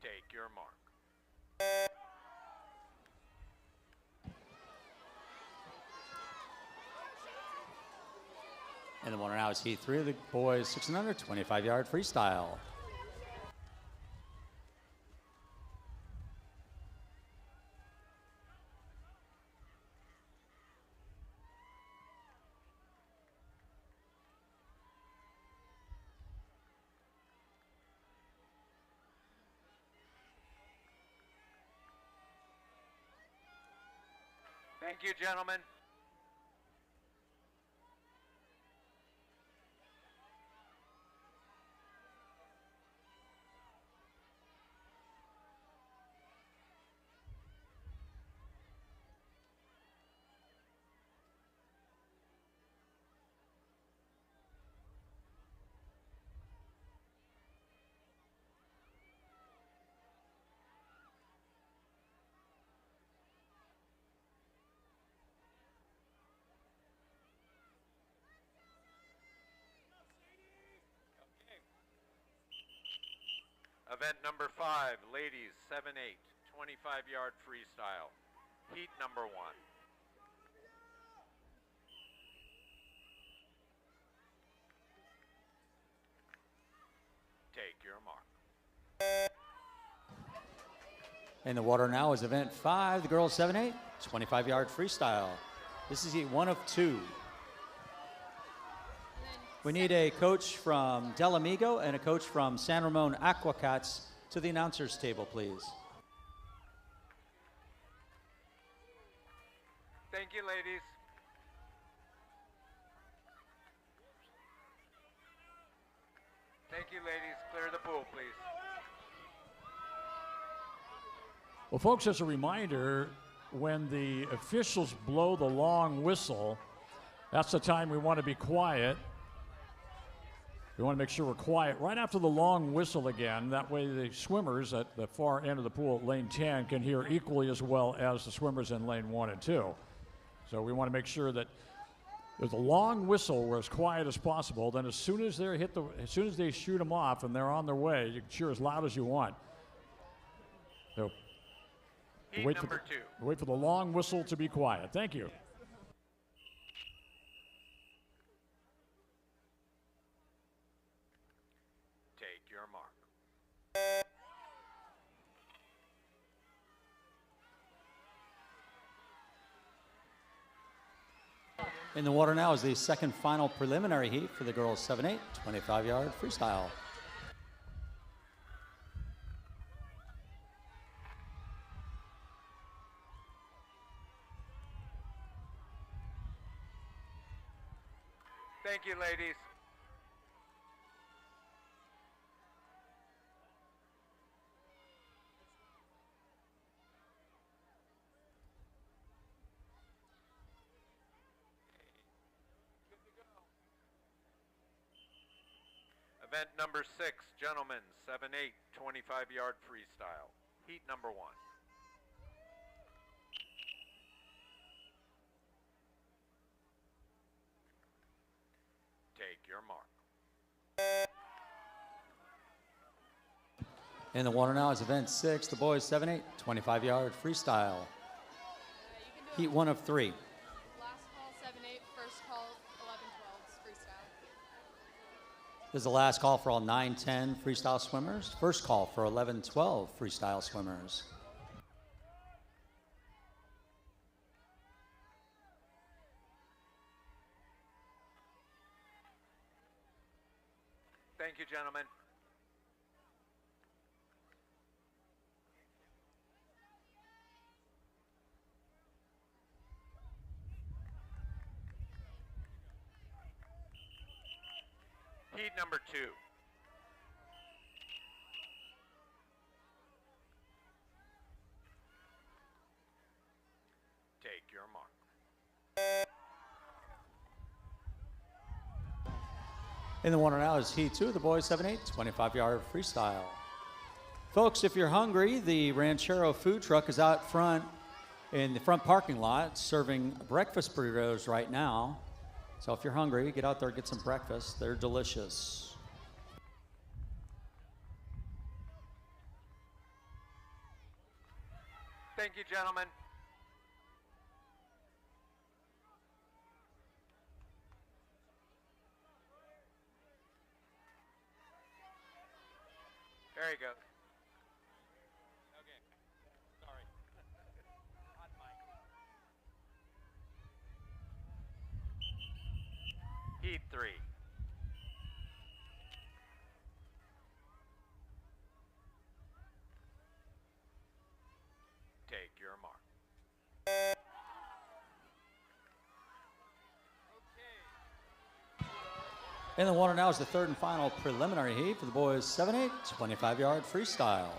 Take your mark. And the winner now is Heat 3 of the boys 6 and under, 25-yard freestyle. Thank you, gentlemen. Event number 5, ladies 7-8, 25-yard freestyle. Heat number 1. Take your mark. In the water now is event 5, the girls 7-8, 25-yard freestyle. This is Heat 1 of 2. We need a coach from Del Amigo and a coach from San Ramon Aquacats to the announcers table, please. Thank you, ladies. Thank you, ladies. Clear the pool, please. Well, folks, as a reminder, when the officials blow the long whistle, that's the time we want to be quiet. We want to make sure we're quiet right after the long whistle again. That way the swimmers at the far end of the pool, lane 10, can hear equally as well as the swimmers in lane 1 and 2. So we want to make sure that there's a long whistle, we're as quiet as possible. Then as soon as they shoot them off and they're on their way, you can cheer as loud as you want. So wait for the long whistle to be quiet. Thank you. Take your mark. In the water now is the second final preliminary heat for the girls 7-8, 25-yard freestyle. Thank you, ladies. Event number 6, gentlemen, 7-8, 25-yard freestyle. Heat number 1. Take your mark. In the water now is event 6, the boys 7-8, 25-yard freestyle. Heat 1 of 3. Last call 7-8, first call 11-12 freestyle. This is the last call for all 9-10 freestyle swimmers. First call for 11-12 freestyle swimmers. Thank you, gentlemen. Heat number 2. Take your mark. In the water now is Heat 2, the boys 7-8, 25-yard freestyle. Folks, if you're hungry, the Ranchero food truck is out front in the front parking lot serving breakfast burritos right now. So if you're hungry, get out there and get some breakfast. They're delicious. Thank you, gentlemen. There you go. Okay. Sorry. Hot mic. Heat 3. Take your mark. In the water now is the third and final preliminary heat for the boys 7-8, 25-yard freestyle.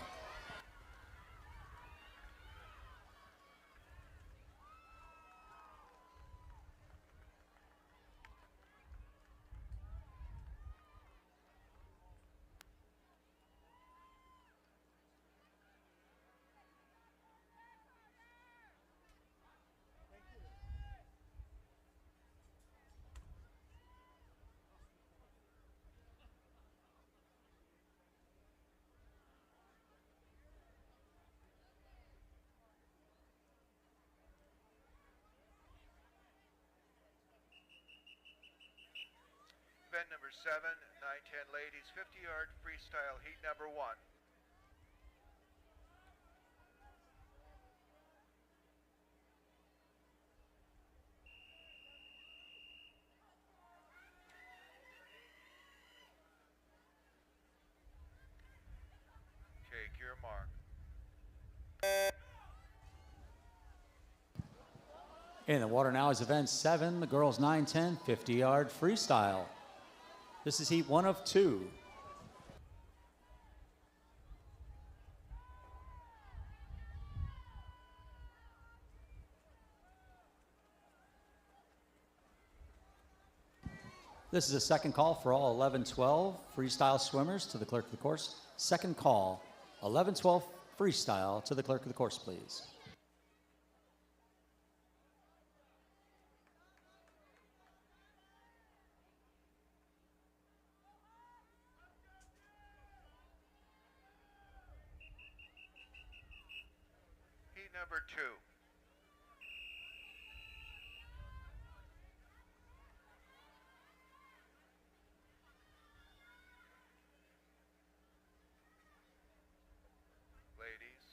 Event number 7, 9-10 ladies, 50-yard freestyle, heat number 1. Take your mark. In the water now is event 7, the girls 9-10, 50-yard freestyle. This is heat 1 of 2. This is a second call for all 11-12 freestyle swimmers to the clerk of the course. Second call, 11-12 freestyle to the clerk of the course, please. Heat number 2. Ladies,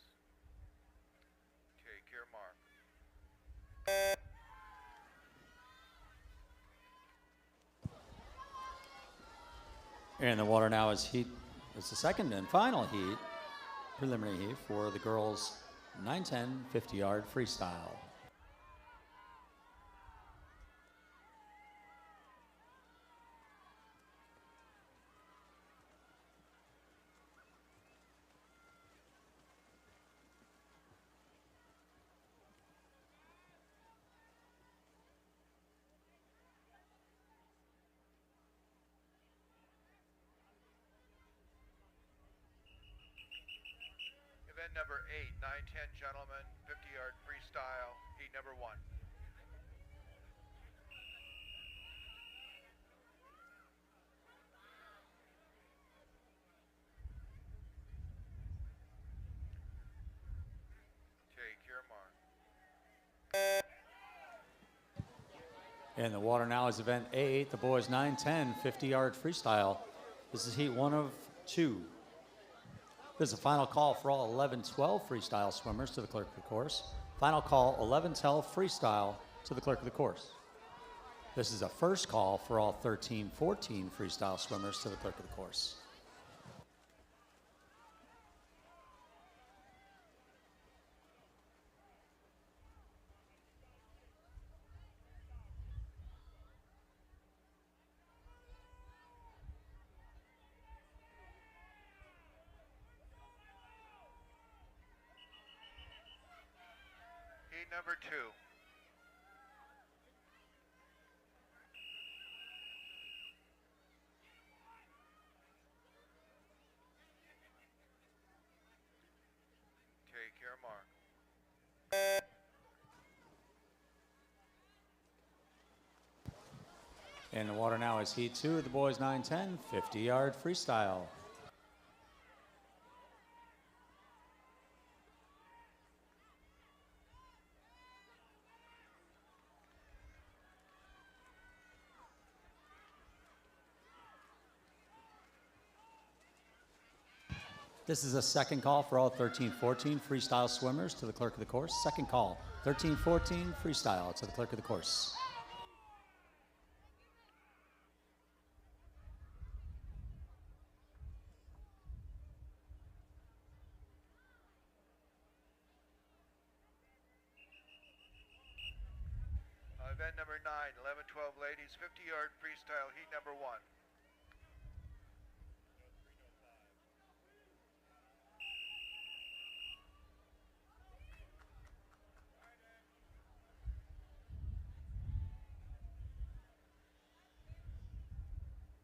take your mark. In the water now is heat, it's the second and final heat, preliminary heat for the girls 9-10, 50-yard freestyle. Event number 8, 9-10 gentlemen, 50-yard freestyle, heat number 1. Take your mark. In the water now is event 8, the boys 9-10, 50-yard freestyle. This is heat 1 of 2. This is a final call for all 11-12 freestyle swimmers to the clerk of the course. Final call, 11-12 freestyle to the clerk of the course. This is a first call for all 13-14 freestyle swimmers to the clerk of the course. Heat number 2. Take your mark. In the water now is heat 2, the boys 9-10, 50-yard freestyle. This is a second call for all 13-14 freestyle swimmers to the clerk of the course. Second call, 13-14 freestyle to the clerk of the course. Event number 9, 11-12 ladies, 50-yard freestyle, heat number 1.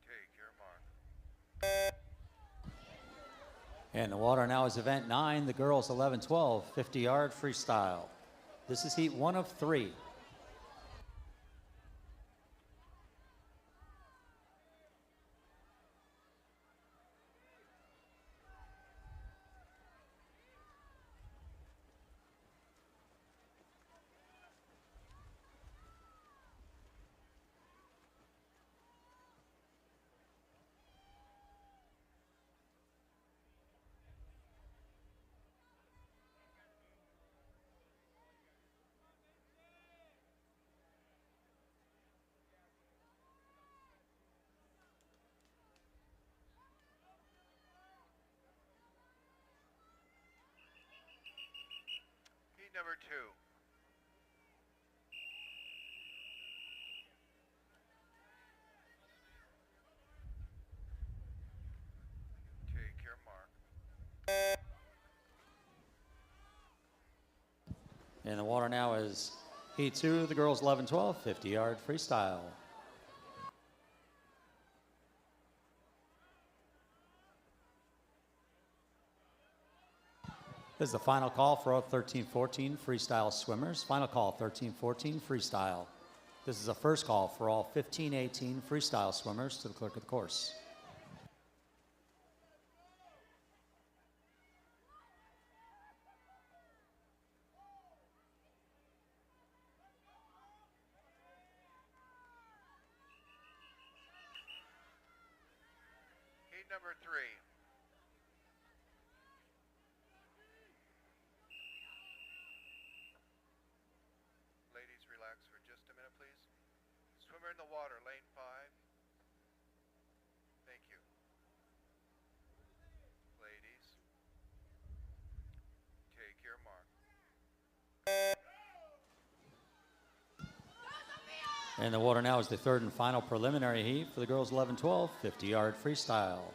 Take your mark. And the water now is event 9, the girls 11-12, 50-yard freestyle. This is heat 1 of 3. Heat number 2. Take your mark. And the water now is heat 2, the girls 11-12, 50-yard freestyle. This is the final call for all 13-14 freestyle swimmers. Final call, 13-14 freestyle. This is a first call for all 15-18 freestyle swimmers to the clerk of the course. Heat number 3. Ladies, relax for just a minute, please. Swimmer in the water, lane 5. Thank you. Ladies, take your mark. And the water now is the third and final preliminary heat for the girls 11-12, 50-yard freestyle.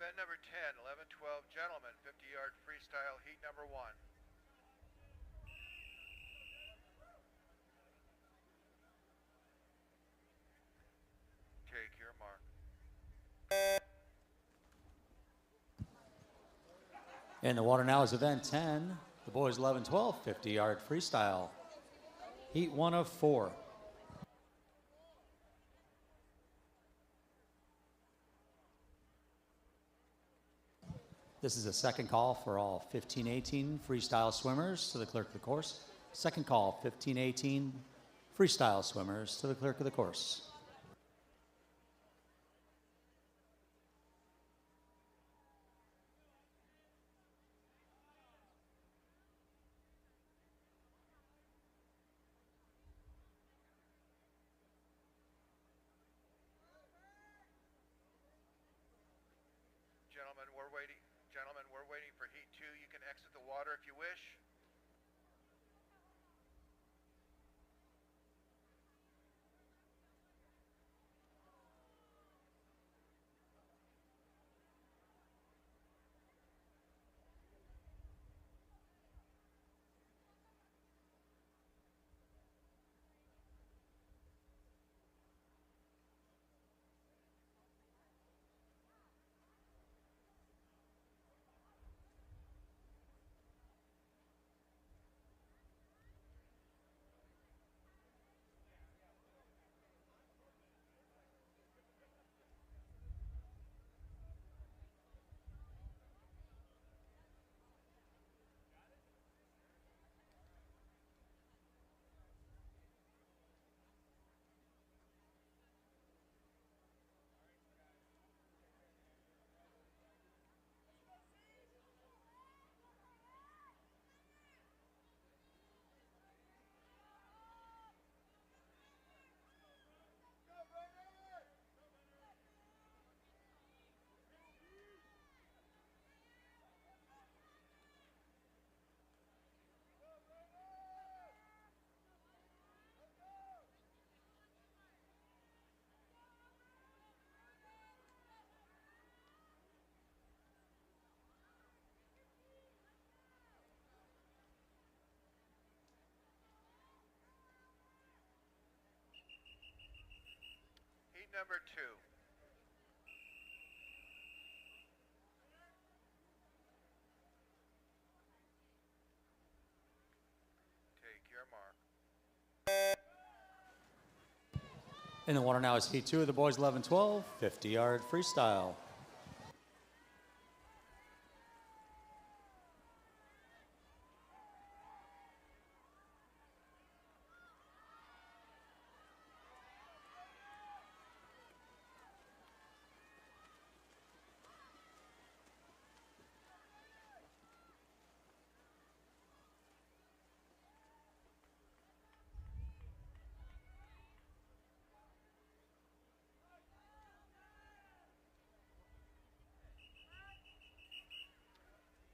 Event number 10, 11-12 gentlemen, 50-yard freestyle, heat number 1. Take your mark. And the water now is event 10, the boys 11-12, 50-yard freestyle. Heat 1 of 4. This is a second call for all 15-18 freestyle swimmers to the clerk of the course. Second call, 15-18 freestyle swimmers to the clerk of the course. Gentlemen, we're waiting for heat 2. You can exit the water if you wish. Heat number 2. Take your mark. In the water now is heat 2 of the boys 11-12, 50-yard freestyle.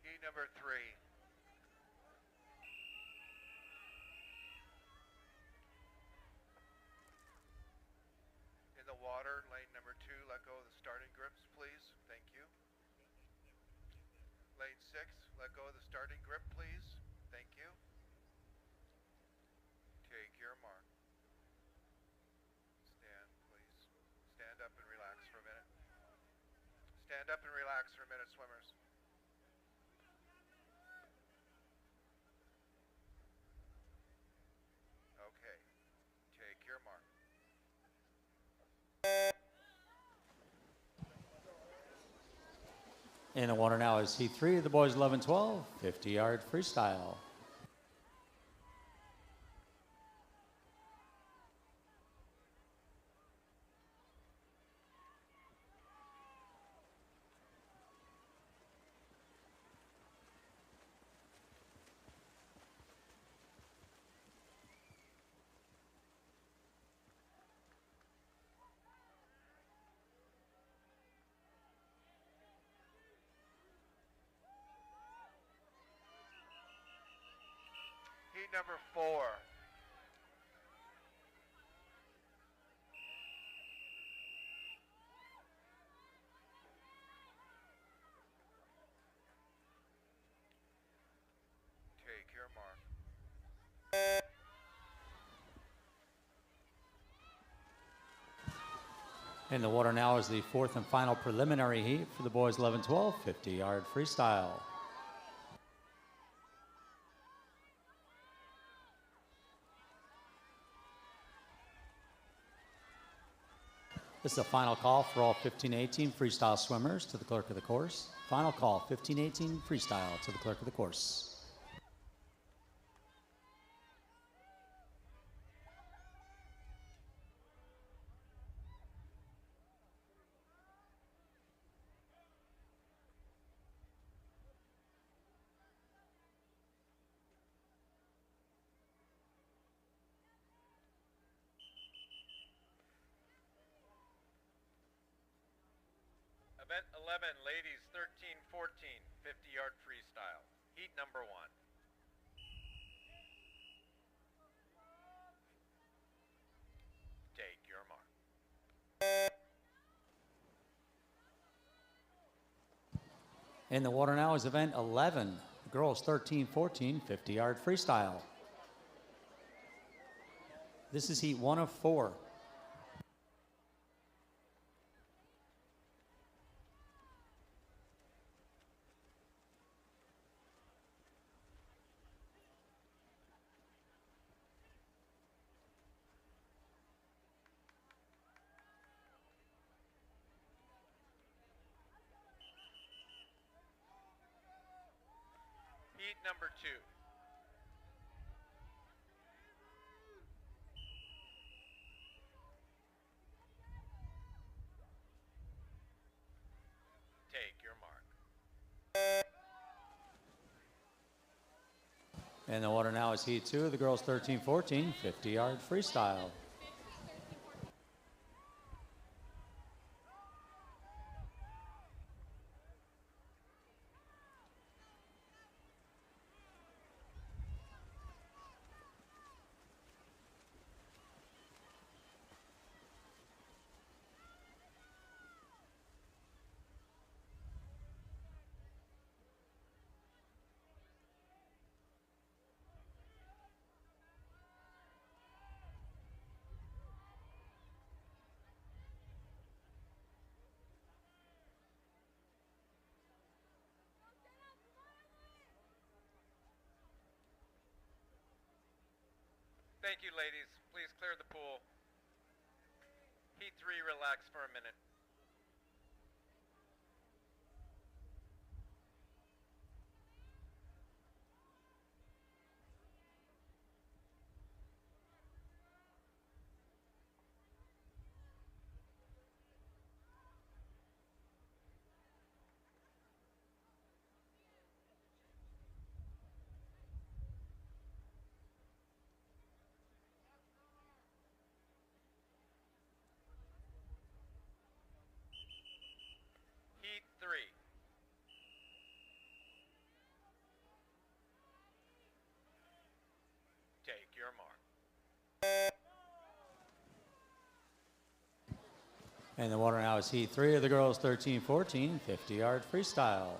Heat number 3. In the water, lane number 2, let go of the starting grips, please. Thank you. Lane 6, let go of the starting grip, please. Thank you. Take your mark. Stand, please. Stand up and relax for a minute. Stand up and relax for a minute, swimmers. Okay. Take your mark. In the water now is heat 3 of the boys 11-12, 50-yard freestyle. Heat number 4. Take your mark. In the water now is the 4th and final preliminary heat for the boys 11-12, 50-yard freestyle. This is the final call for all 15-18 freestyle swimmers to the clerk of the course. Final call, 15-18 freestyle to the clerk of the course. Event 11, ladies 13-14, 50-yard freestyle. Heat number 1. Take your mark. In the water now is event 11, girls 13-14, 50-yard freestyle. This is heat 1 of 4. Heat number 2. Take your mark. In the water now is heat 2 of the girls 13-14, 50-yard freestyle. Thank you, ladies. Please clear the pool. Heat 3, relax for a minute. Heat 3. Take your mark. And the water now is heat 3 of the girls 13-14, 50-yard freestyle.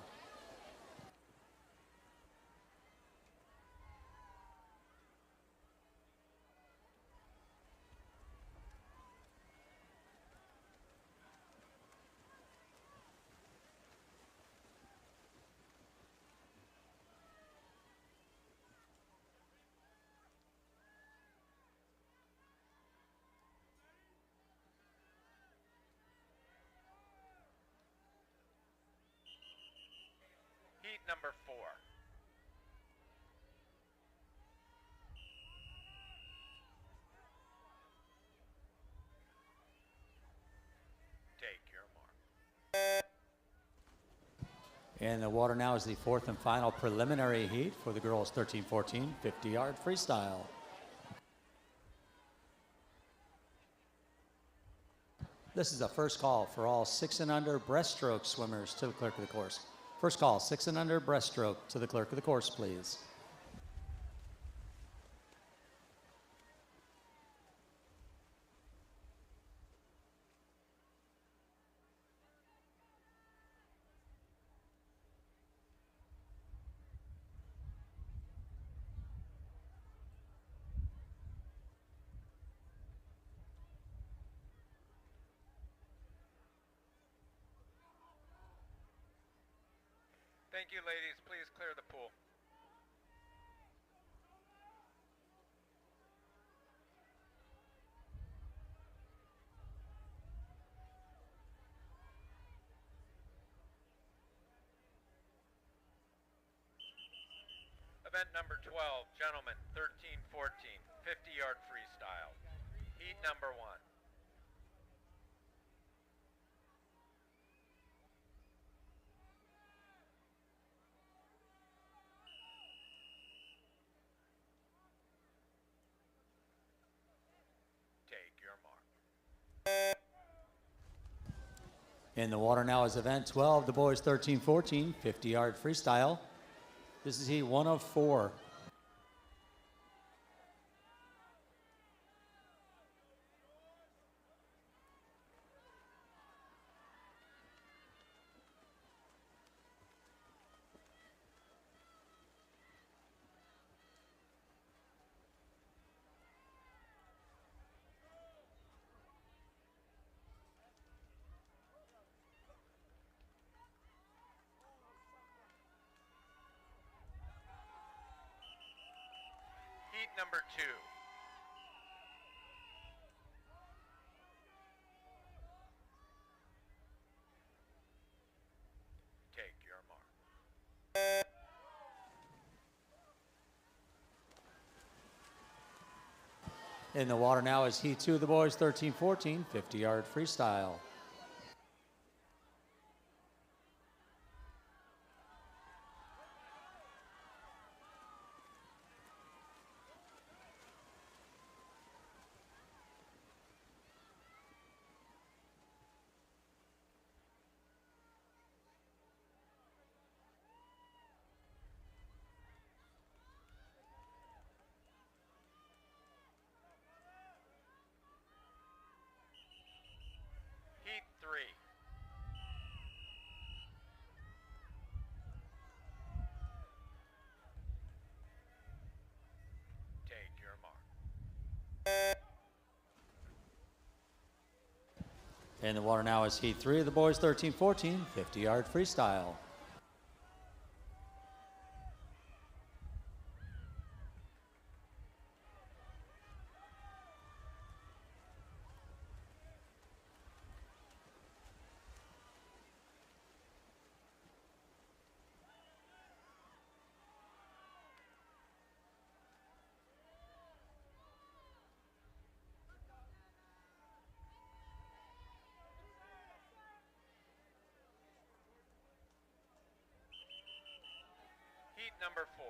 Heat number 4. Take your mark. And the water now is the fourth and final preliminary heat for the girls 13-14, 50-yard freestyle. This is a first call for all 6 and under breaststroke swimmers to the clerk of the course. First call, 6 and under breaststroke to the clerk of the course, please. Thank you, ladies. Please clear the pool. Event number 12, gentlemen, 13-14, 50-yard freestyle. Heat number 1. Take your mark. In the water now is event 12, the boys 13-14, 50-yard freestyle. This is heat 1 of 4. Heat number 2. Take your mark. In the water now is heat 2 of the boys 13-14, 50-yard freestyle. Heat 3. Take your mark. In the water now is heat 3 of the boys 13-14, 50-yard freestyle. Heat number 4.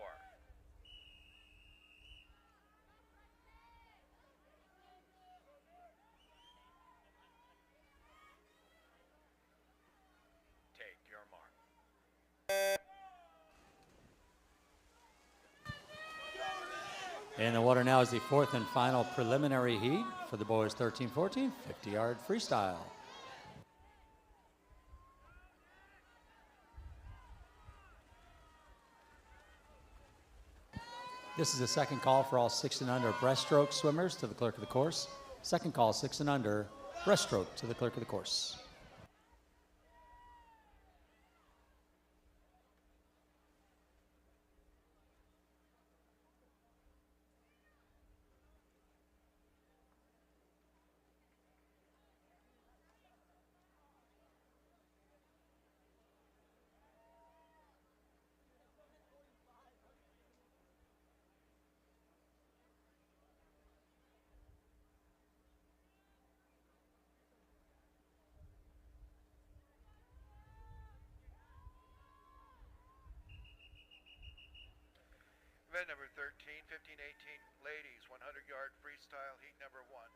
Take your mark. In the water now is the fourth and final preliminary heat for the boys 13-14, 50-yard freestyle. This is the second call for all 6 and under breaststroke swimmers to the clerk of the course. Second call, 6 and under breaststroke to the clerk of the course. Event number 13, 15, 18, ladies, 100-yard freestyle, heat number 1.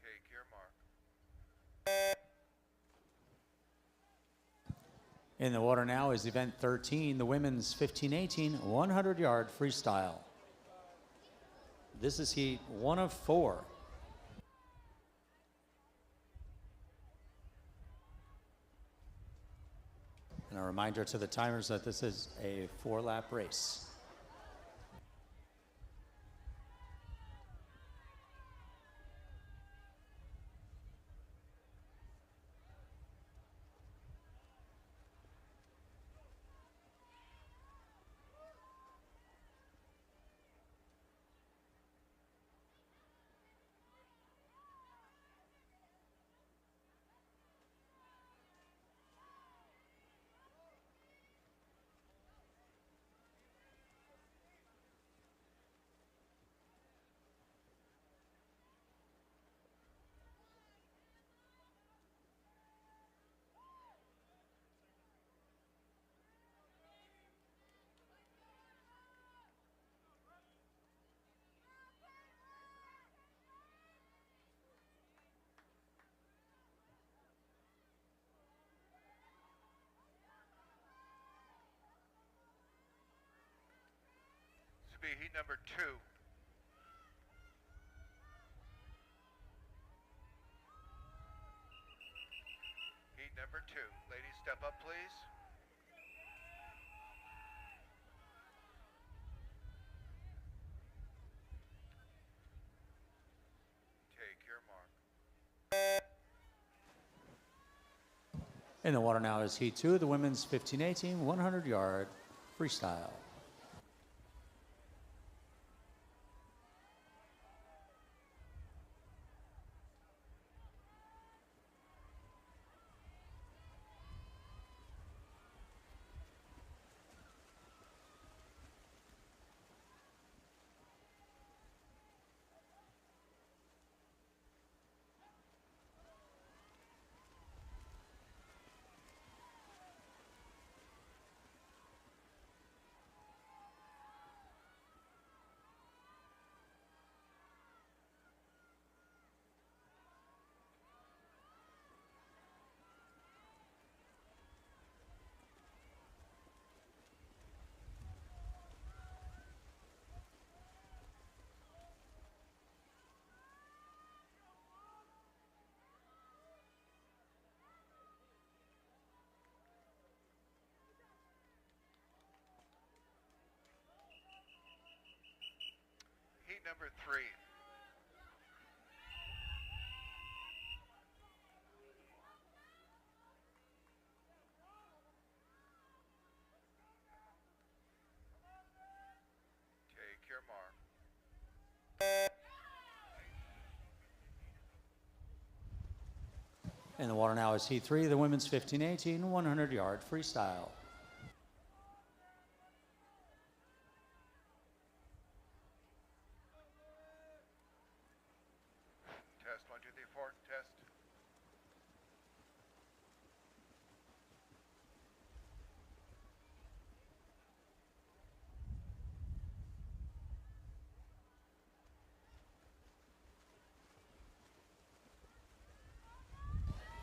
Take your mark. In the water now is event 13, the women's 15-18, 100-yard freestyle. This is heat 1 of 4. And a reminder to the timers that this is a 4-lap race. This will be heat number 2. Heat number 2. Ladies, step up, please. Take your mark. In the water now is heat 2, the women's 15-18, 100-yard freestyle. Heat number 3. Take your mark. In the water now is heat 3, the women's 15-18, 100-yard freestyle. Test 1, 2, 3, 4.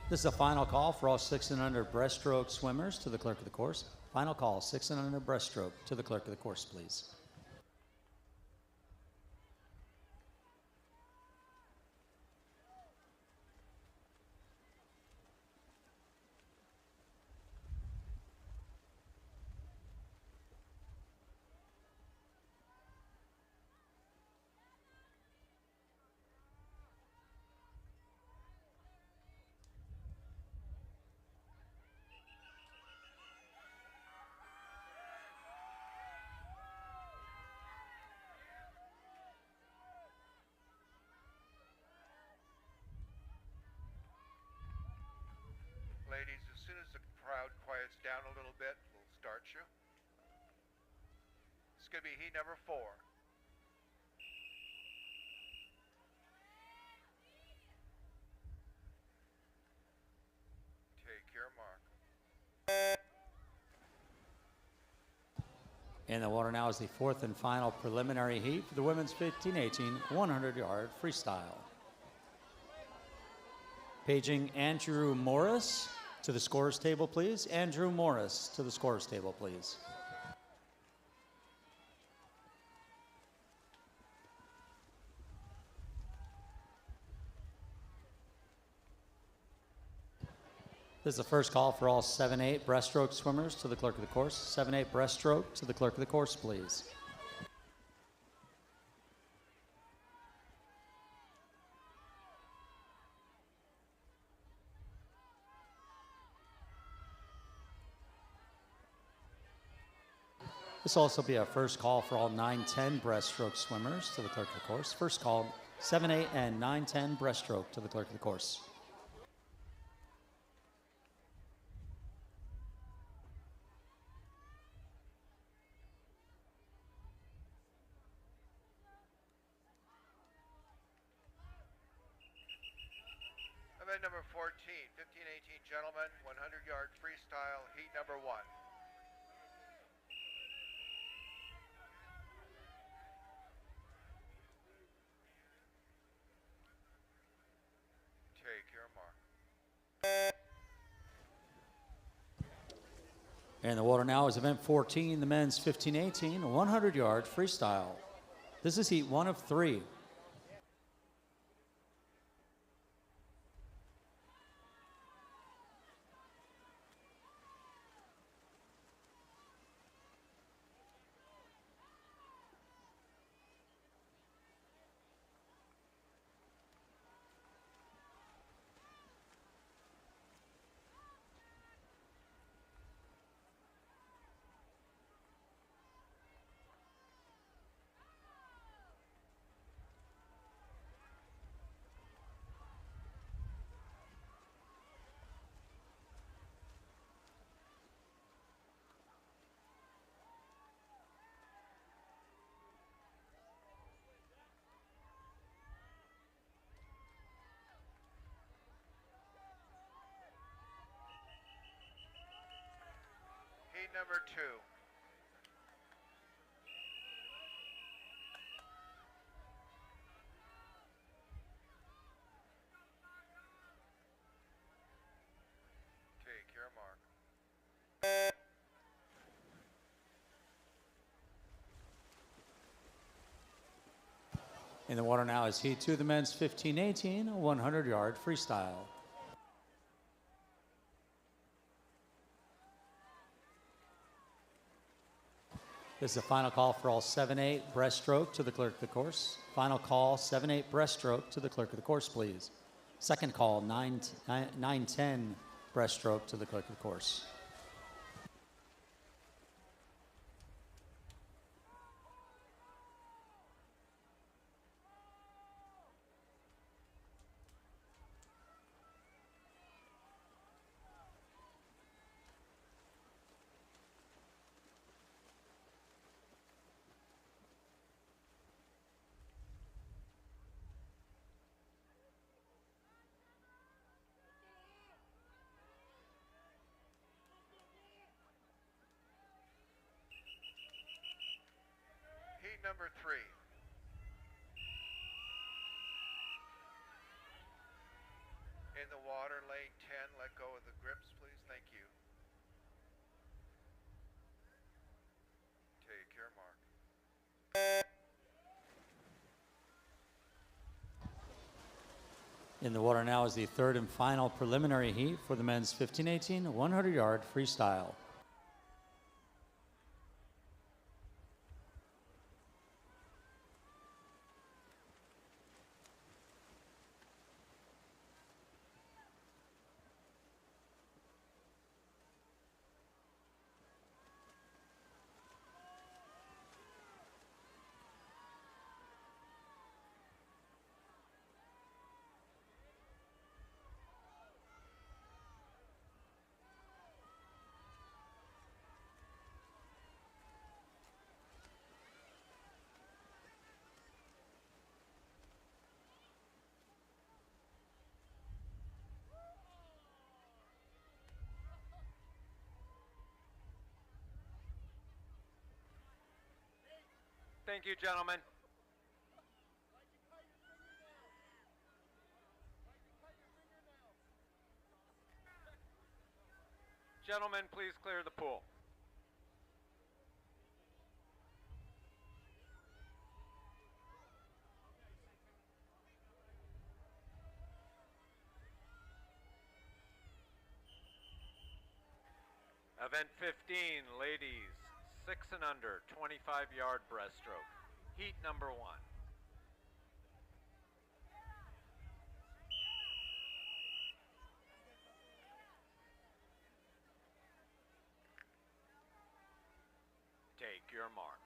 This is a final call for all 6 and under breaststroke swimmers to the clerk of the course. Final call, 6 and under breaststroke to the clerk of the course, please. Ladies, as soon as the crowd quiets down a little bit, we'll start you. It's going to be heat number 4. Take your mark. In the water now is the 4th and final preliminary heat for the women's 15-18 100-yard freestyle. Paging Andrew Morris to the scorer's table, please. Andrew Morris to the scorer's table, please. This is the first call for all 7-8 breaststroke swimmers to the clerk of the course. 7-8 breaststroke to the clerk of the course, please. This will also be a first call for all 9-10 breaststroke swimmers to the clerk of the course. First call, 7-8 and 9-10 breaststroke to the clerk of the course. Event number 14, 15-18 gentlemen, 100-yard freestyle, heat number 1. Take your mark. And the water now is event 14, the men's 15-18 100-yard freestyle. This is heat 1 of 3. Heat number 2. Take your mark. In the water now is heat 2, the men's 15-18 100-yard freestyle. This is the final call for all 7-8 breaststroke to the clerk of the course. Final call, 7-8 breaststroke to the clerk of the course, please. Second call, 9-10 breaststroke to the clerk of the course. Heat number 3. In the water, lane 10, let go of the grips, please. Thank you. Take your mark. In the water now is the third and final preliminary heat for the men's 15-18 100-yard freestyle. Thank you, gentlemen. Gentlemen, please clear the pool. Event 15, ladies, 6 and under, 25-yard breaststroke. Heat number 1. Take your mark.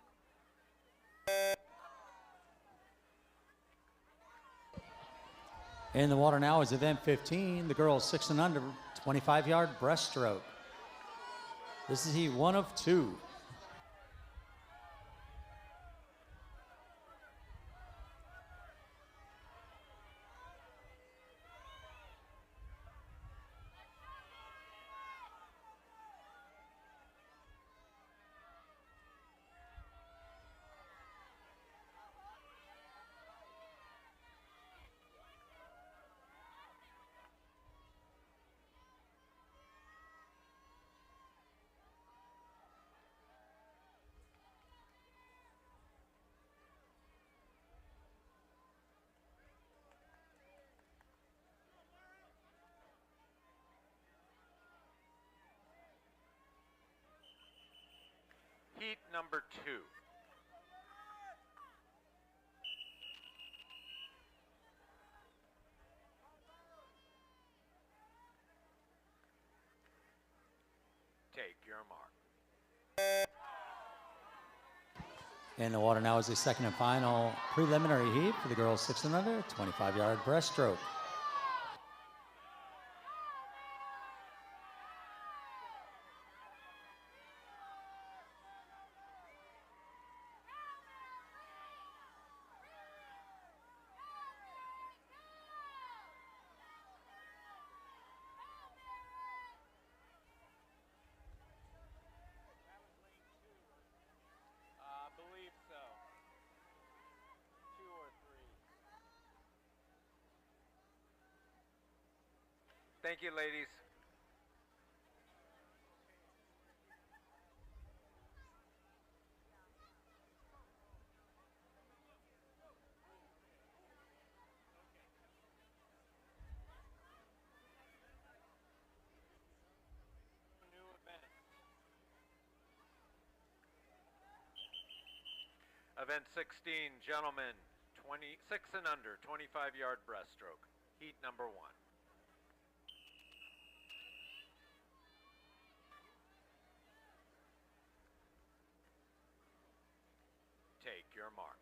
In the water now is event 15, the girls 6 and under, 25-yard breaststroke. This is heat 1 of 2. Heat number 2. Take your mark. In the water now is the second and final preliminary heat for the girls 6 and under, 25-yard breaststroke. Believe so. 2 or 3. Thank you, ladies. New event. Event 16, gentlemen, 26 and under, 25-yard breaststroke. Heat number 1. Take your mark.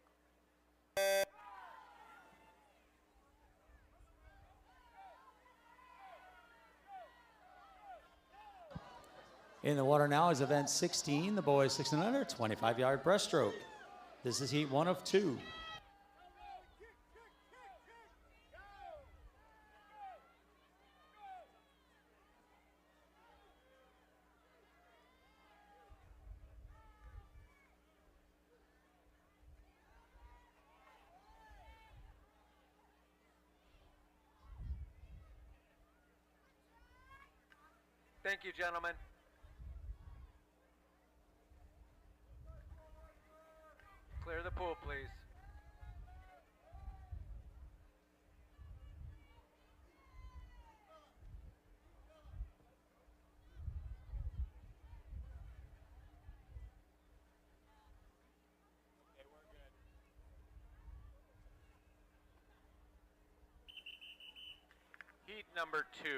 In the water now is event 16, the boys 6 and under, 25-yard breaststroke. This is heat 1 of 2. Thank you, gentlemen. Clear the pool, please. Heat number 2.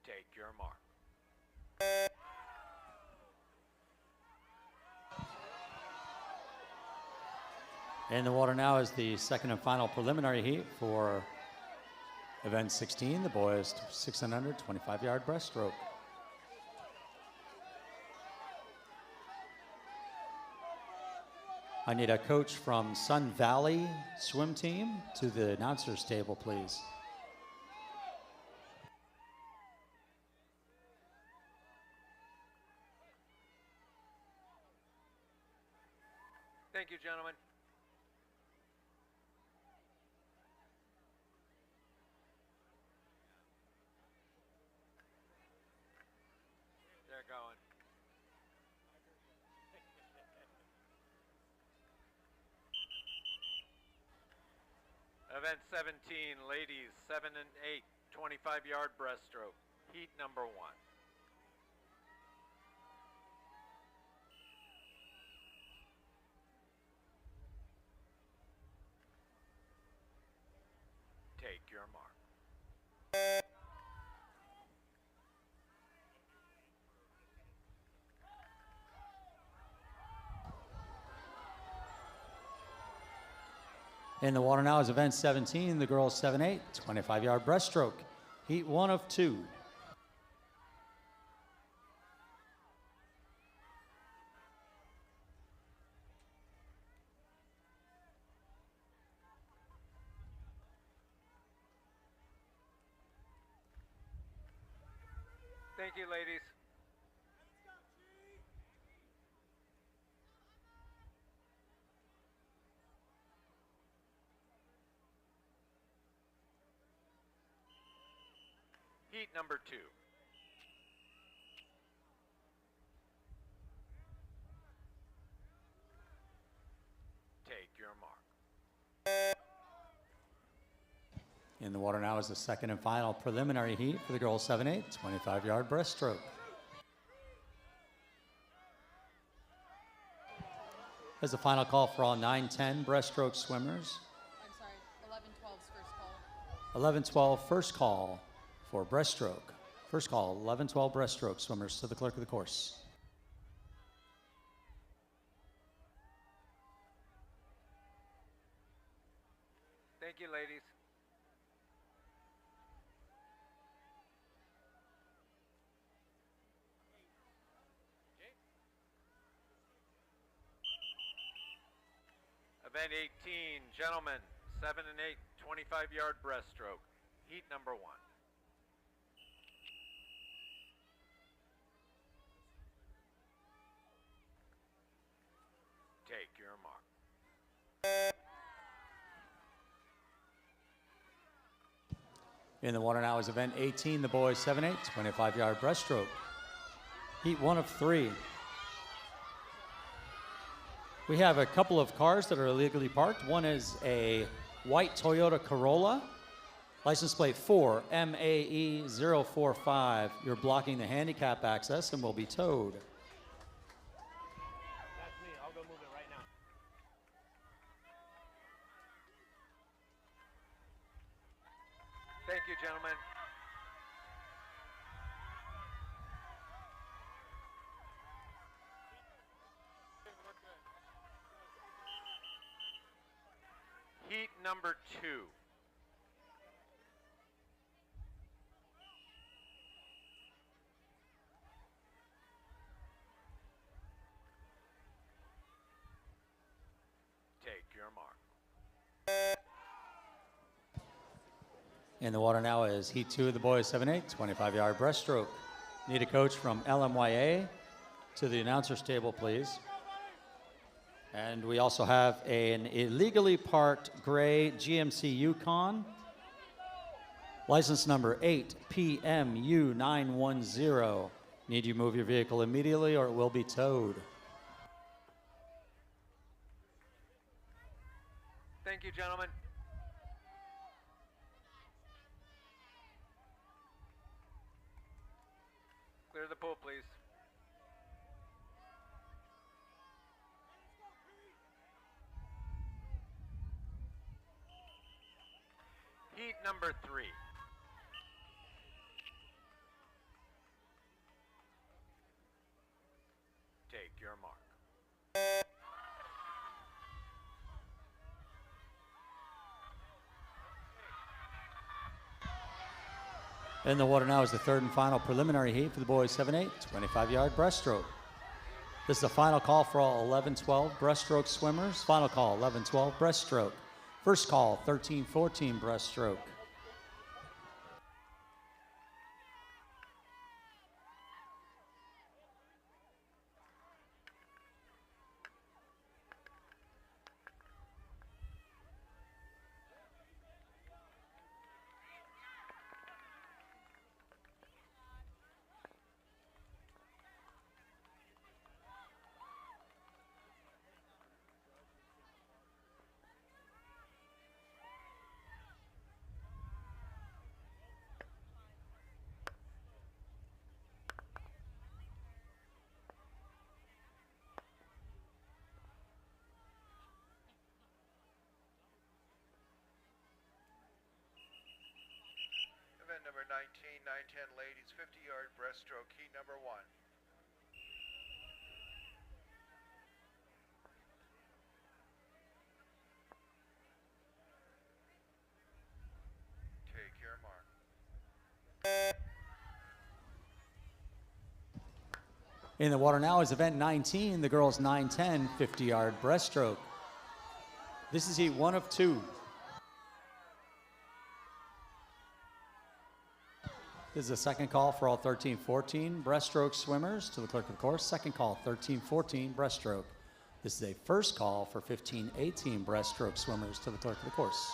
Take your mark. In the water now is the second and final preliminary heat for event 16, the boys 6 and under, 25-yard breaststroke. I need a coach from Sun Valley swim team to the announcer's table, please. Thank you, gentlemen. They're going. Event 17, ladies 7 and 8, 25-yard breaststroke. Heat number 1. Take your mark. In the water now is event 17, the girls 7-8, 25-yard breaststroke. Heat 1 of 2. Thank you, ladies. Heat number 2. Take your mark. In the water now is the second and final preliminary heat for the girls 7-8, 25-yard breaststroke. As the final call for all 9-10 breaststroke swimmers. I'm sorry, 11-12's first call. 11-12 first call for breaststroke. First call, 11-12 breaststroke swimmers to the clerk of the course. Thank you, ladies. Event 18, gentlemen, 7 and 8, 25-yard breaststroke. Heat number 1. Take your mark. In the water now is event 18, the boys 7-8, 25-yard breaststroke. Heat 1 of 3. We have a couple of cars that are illegally parked. One is a white Toyota Corolla, license plate 4 MAE 045. You're blocking the handicap access and will be towed. That's me. I'll go move it right now. Thank you, gentlemen. Heat number 2. Take your mark. In the water now is heat 2 of the boys 7-8, 25-yard breaststroke. Need a coach from LMYA to the announcer's table, please. And we also have an illegally parked gray GMC Yukon, license number 8PMU910. Need you move your vehicle immediately or it will be towed. Thank you, gentlemen. Clear the pool, please. Heat number 3. Take your mark. In the water now is the third and final preliminary heat for the boys 7-8, 25-yard breaststroke. This is the final call for all 11-12 breaststroke swimmers. Final call, 11-12 breaststroke. First call, 13-14 breaststroke. Event number 19, 910 ladies, 50-yard breaststroke, heat number 1. Take your mark. In the water now is event 19, the girls 9-10 50-yard breaststroke. This is heat 1 of 2. This is the second call for all 13-14 breaststroke swimmers to the clerk of the course. Second call, 13-14 breaststroke. This is a first call for 15-18 breaststroke swimmers to the clerk of the course.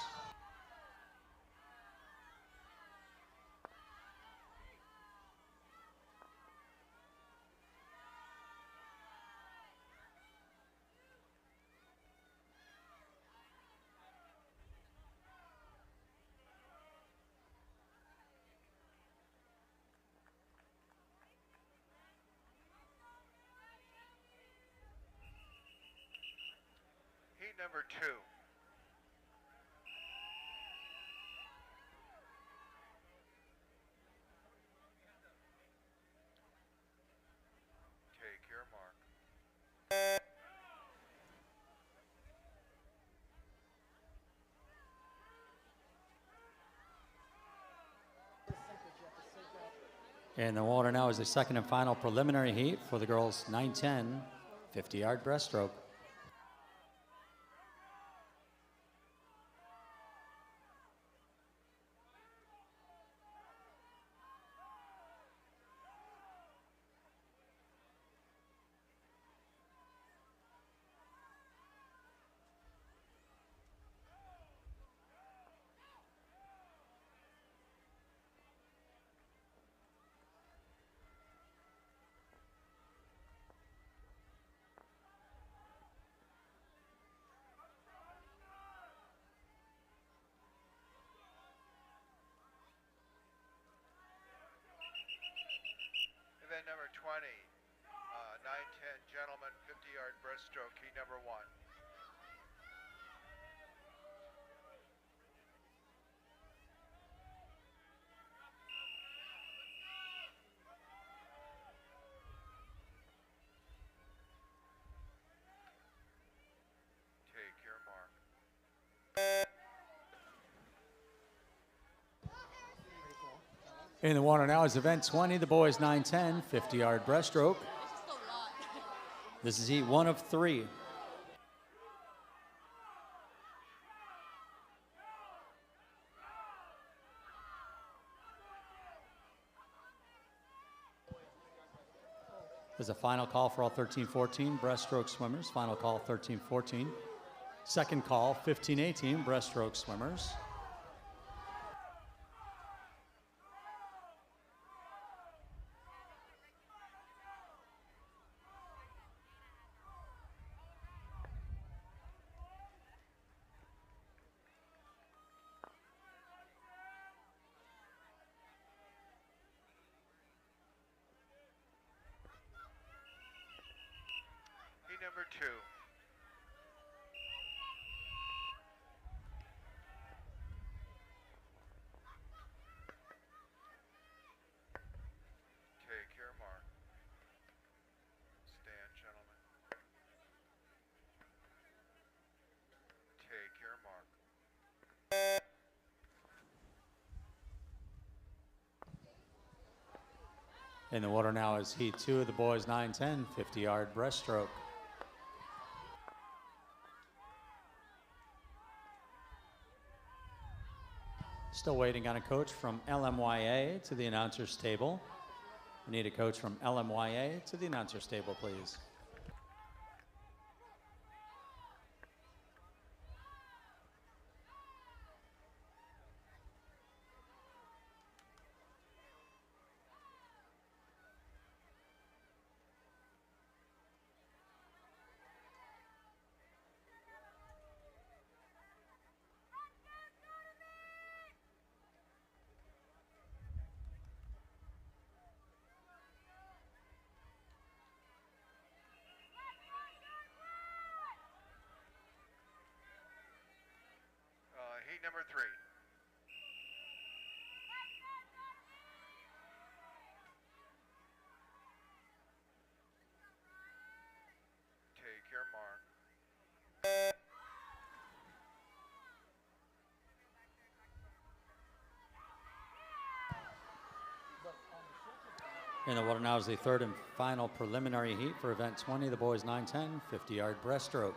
Heat number 2. Take your mark. In the water now is the second and final preliminary heat for the girls 9-10 50-yard breaststroke. Event number 20, 910 gentlemen, 50-yard breaststroke, heat number 1. Take your mark. In the water now is event 20, the boys 9-10 50-yard breaststroke. It's just a lot. This is heat 1 of 3. There's a final call for all 13-14 breaststroke swimmers. Final call 13-14. Second call 15-18 breaststroke swimmers. Heat number 2. Take your mark. Stand, gentlemen. Take your mark. In the water now is heat 2 of the boys 9-10 50-yard breaststroke. Still waiting on a coach from LMYA to the announcer's table. We need a coach from LMYA to the announcer's table, please. Heat number 3. Take your mark. In the water now is the third and final preliminary heat for event 20, the boys 9-10 50-yard breaststroke.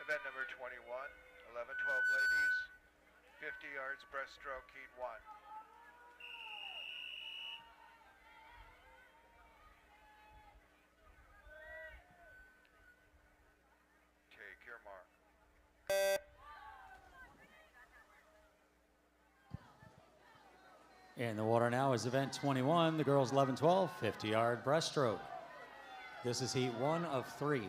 Event number 21, 11-12 ladies, 50 yards breaststroke, heat 1. Take your mark. In the water now is event 21, the girls 11-12 50-yard breaststroke. This is heat 1 of 3.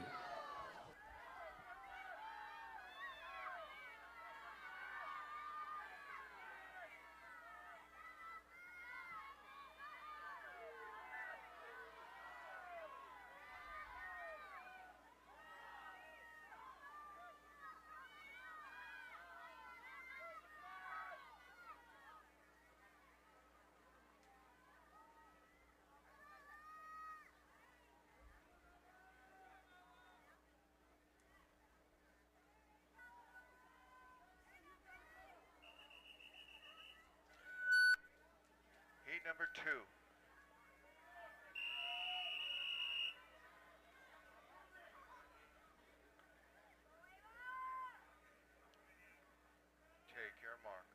Heat number 2. Take your mark.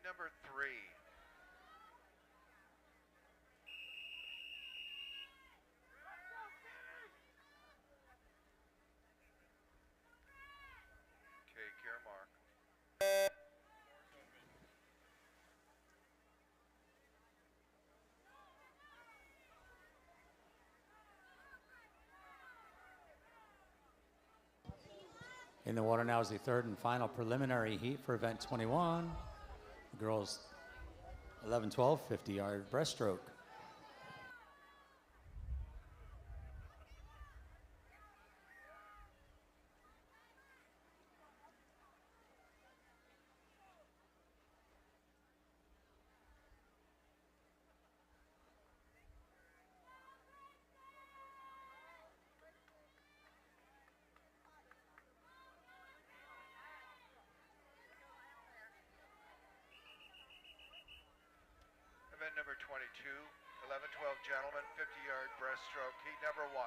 number 3. Take your mark. In the water now is the third and final preliminary heat for event 21. The girls 11-12 50-yard breaststroke. Event number 22, 11-12 gentlemen, 50-yard breaststroke, heat number 1.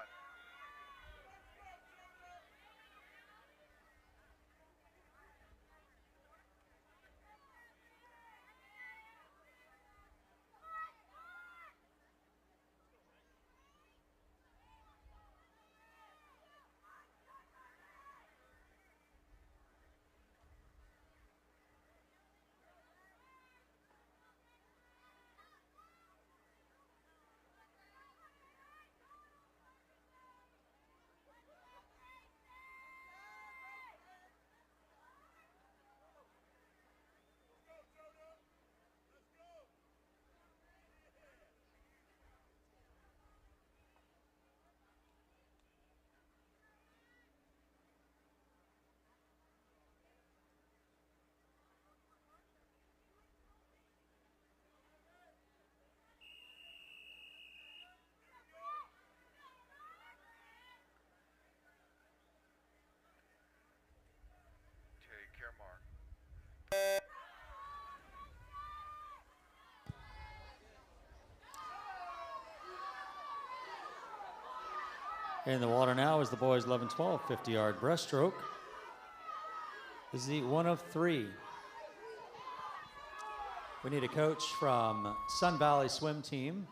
Take your mark. In the water now is the boys 11-12 50-yard breaststroke. This is heat 1 of 3. We need a coach from Sun Valley Swim Team,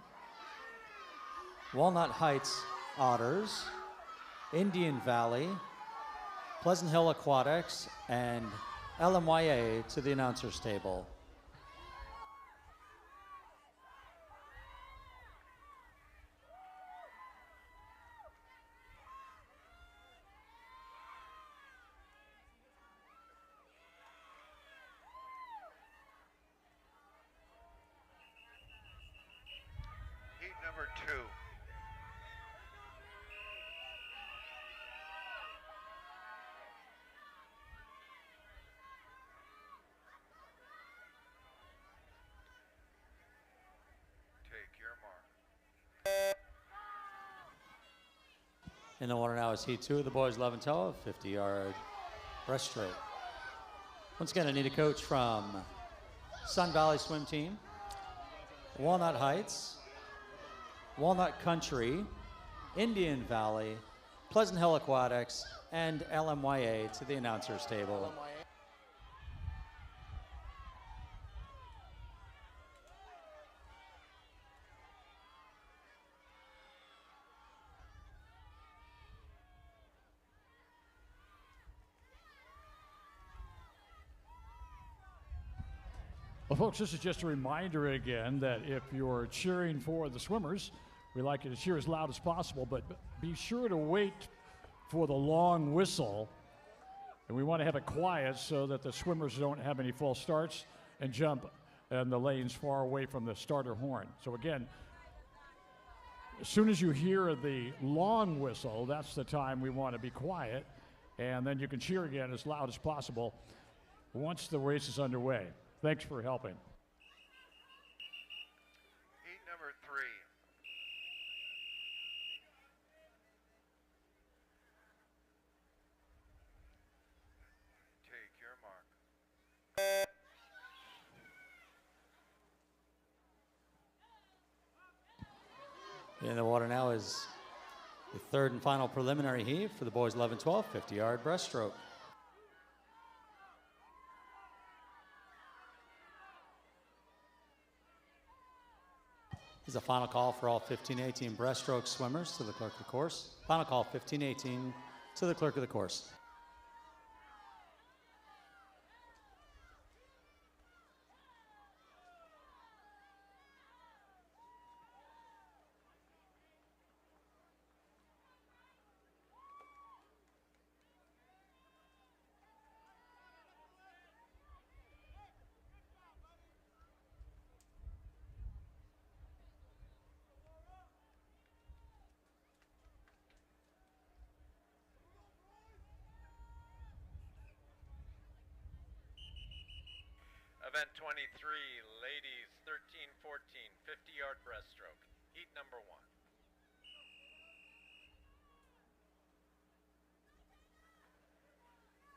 Walnut Heights Otters, Indian Valley, Pleasant Hill Aquatics, and LMYA to the announcer's table. Heat number 2. Take your mark. In the water now is heat 2 of the boys 11-12 50-yard breaststroke. Once again, I need a coach from Sun Valley Swim Team, Walnut Heights, Walnut Country, Indian Valley, Pleasant Hill Aquatics, and LMYA to the announcer's table. Well, folks, this is just a reminder again that if you're cheering for the swimmers, we like you to cheer as loud as possible, but be sure to wait for the long whistle. And we want to have it quiet so that the swimmers don't have any false starts and jump in the lanes far away from the starter horn. So again, as soon as you hear the long whistle, that's the time we want to be quiet, and then you can cheer again as loud as possible once the race is underway. Thanks for helping. Heat number 3. Take your mark. In the water now is the third and final preliminary heat for the boys 11-12 50-yard breaststroke. is a final call for all 15-18 breaststroke swimmers to the clerk of the course. Final call 15-18 to the clerk of the course. Event 23, ladies, 13-14, 50-yard breaststroke. Heat number 1.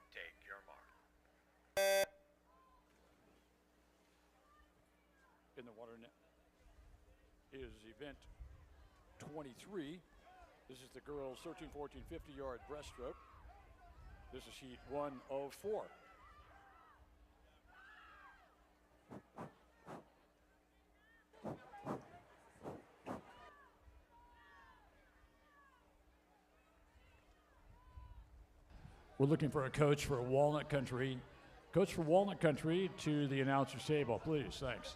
Take your mark. In the water net is event 23. This is the girls 13-14 50-yard breaststroke. This is heat 104. We're looking for a coach for Walnut Country. Coach for Walnut Country to the announcer's table, please. Thanks.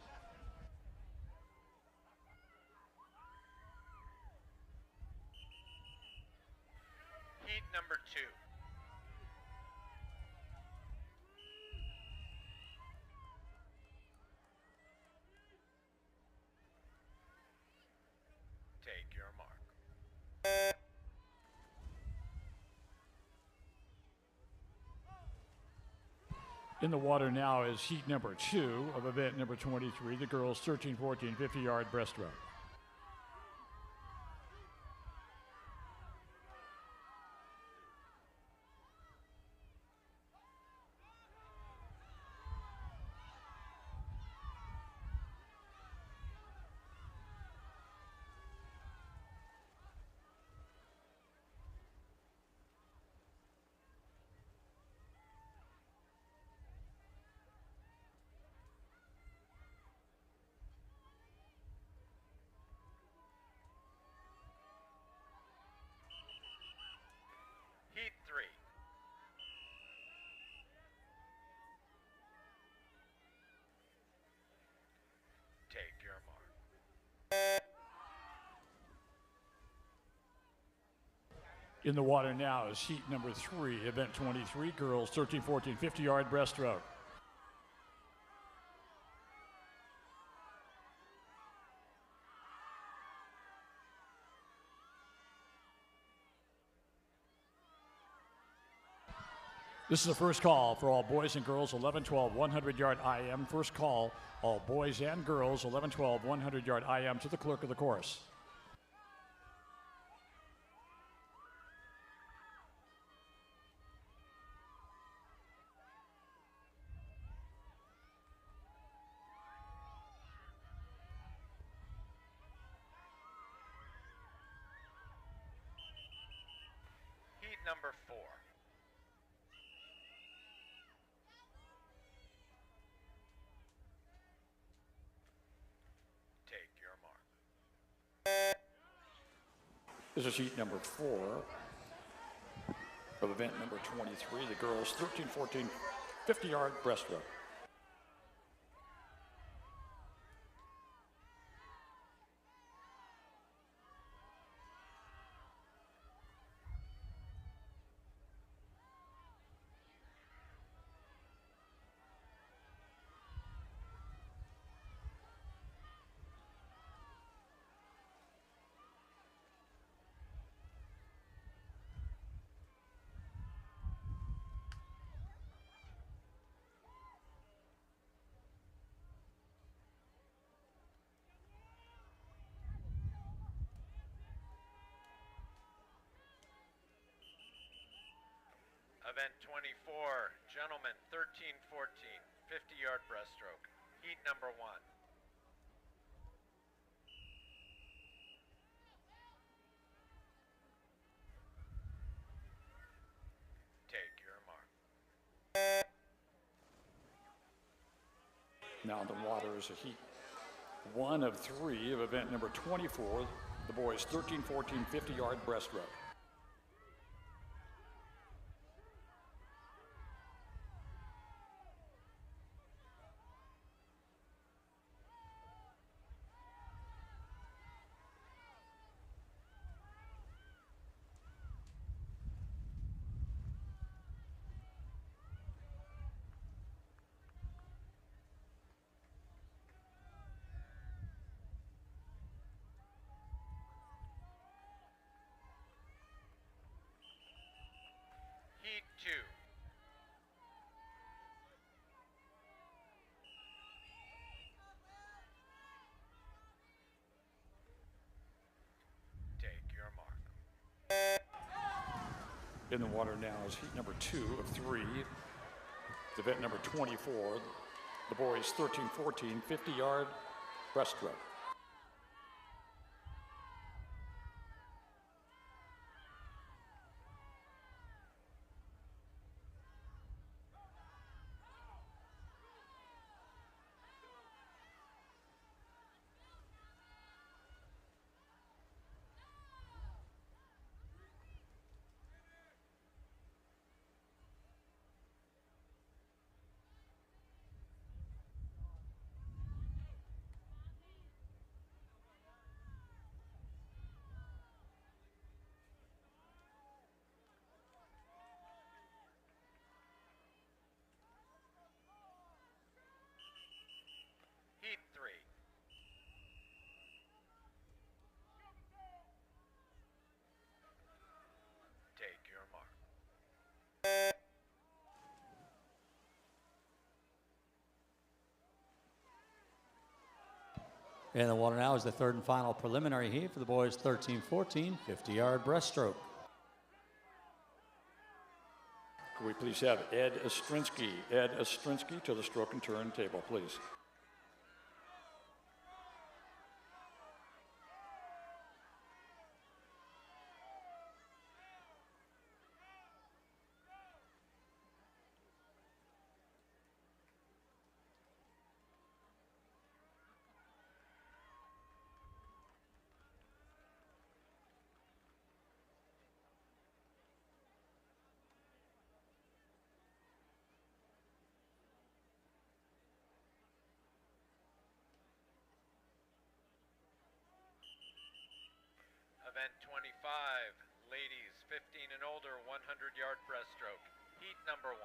Heat number 2. Take your mark. In the water now is heat number 2 of event number 23, the girls 13-14 50-yard breaststroke. Heat 3. Take your mark. In the water now is heat number 3, event 23, girls 13-14 50-yard breaststroke. This is the first call for all boys and girls 11-12 100-yard IM. First call, all boys and girls 11-12 100-yard IM to the clerk of the course. Heat number 4. Take your mark. This is heat number 4 of event number 23, the girls 13-14 50-yard breaststroke. Event 24, gentlemen, 13-14, 50-yard breaststroke. Heat number 1. Take your mark. Now in the water is a heat 1 of 3 of event number 24, the boys 13-14 50-yard breaststroke. Heat 2. Take your mark. In the water now is heat number 2 of 3. Event number 24, the boys 13-14 50-yard breaststroke. Heat 3. Take your mark. In the water now is the third and final preliminary heat for the boys 13-14 50-yard breaststroke. Could we please have Ed Ostrinsky to the stroke and turn table, please. Event 25, ladies 15 and older, 100-yard breaststroke. Heat number 1.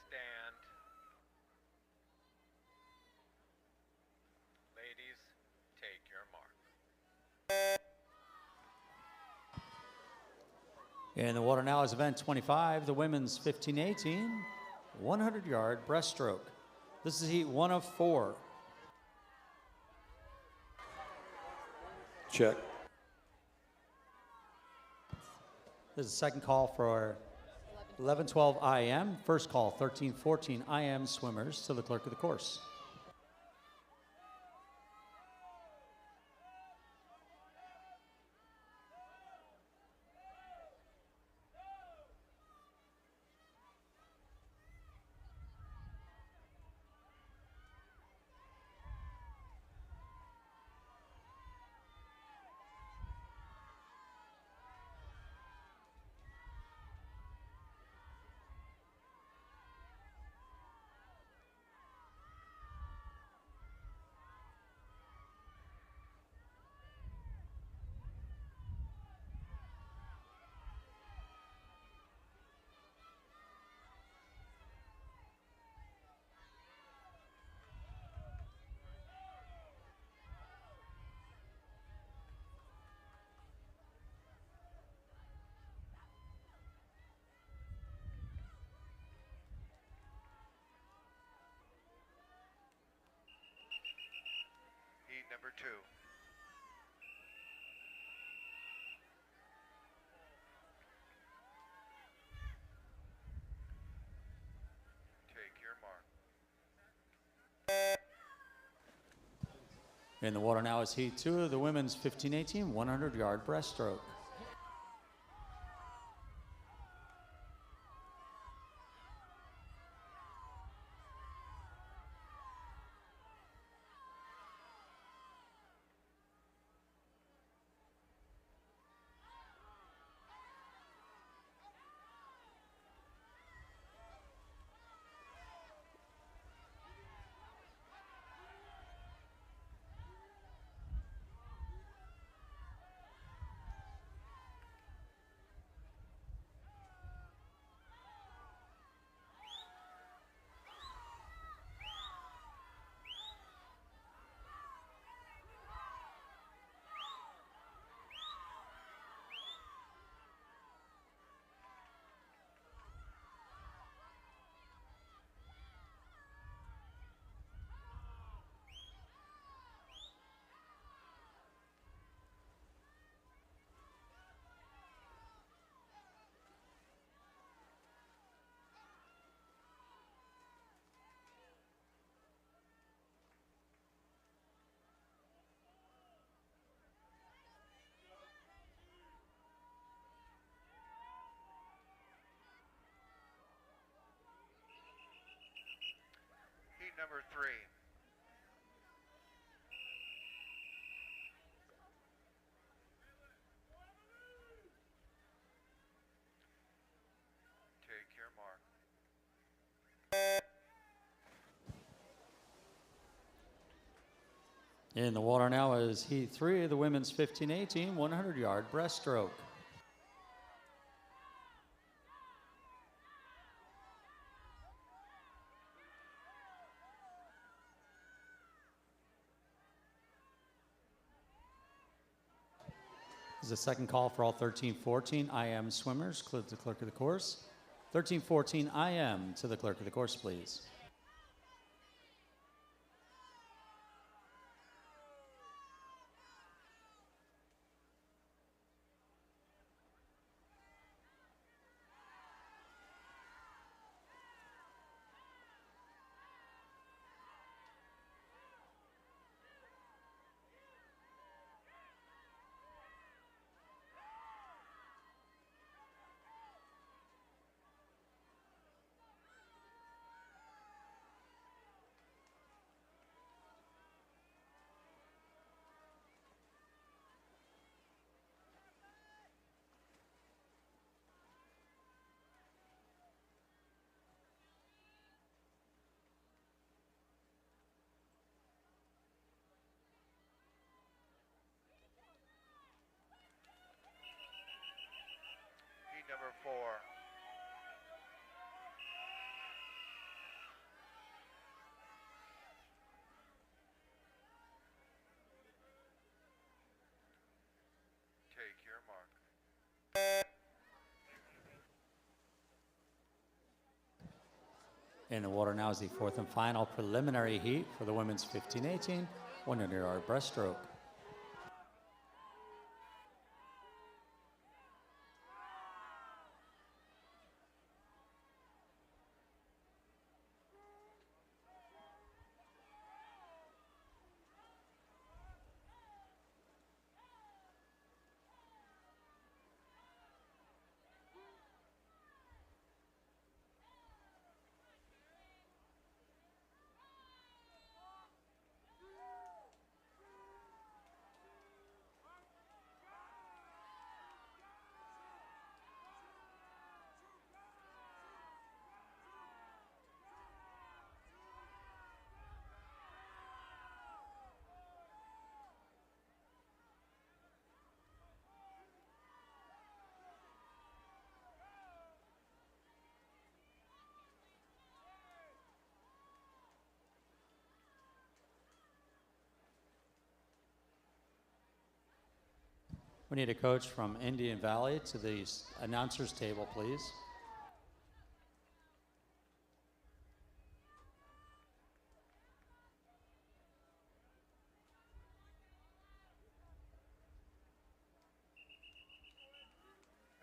Stand. Ladies, take your mark. In the water now is event 25, the women's 15-18 100-yard breaststroke. This is heat 1 of 4. Check. This is the second call for 11-12 IM. First call 13-14 IM swimmers to the clerk of the course. Heat number 2. Take your mark. In the water now is heat 2 of the women's 15-18 100-yard breaststroke. number 3. Take your mark. In the water now is heat 3 of the women's 15-18 100-yard breaststroke. This is a second call for all 13-14 IM swimmers. Clear to the clerk of the course. 13-14 IM to the clerk of the course, please. Heat number 4. Take your mark. In the water now is the fourth and final preliminary heat for the women's 15-18 100-yard breaststroke. We need a coach from Indian Valley to the announcer's table, please.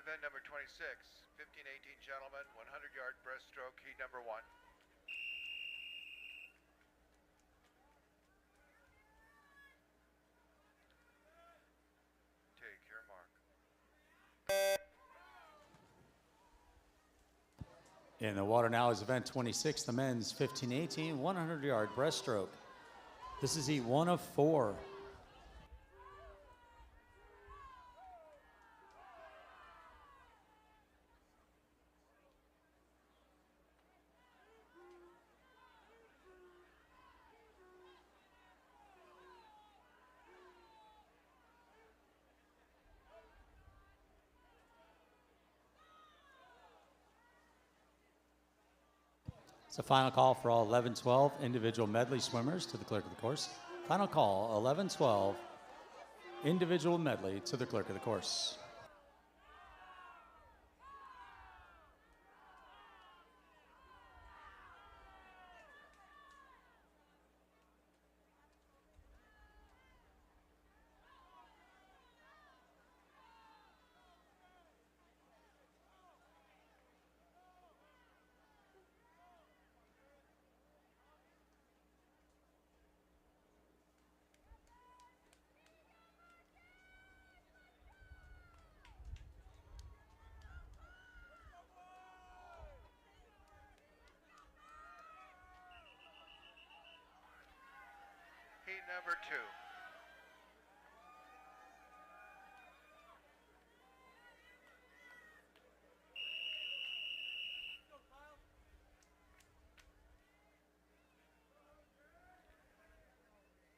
Event number 26, 15-18 gentlemen, 100-yard breaststroke, heat number 1. Take your mark. In the water now is event 26, the men's 15-18 100-yard breaststroke. This is heat 1 of 4. It's a final call for all 11-12 individual medley swimmers to the clerk of the course. Final call, 11-12 individual medley to the clerk of the course. number 2.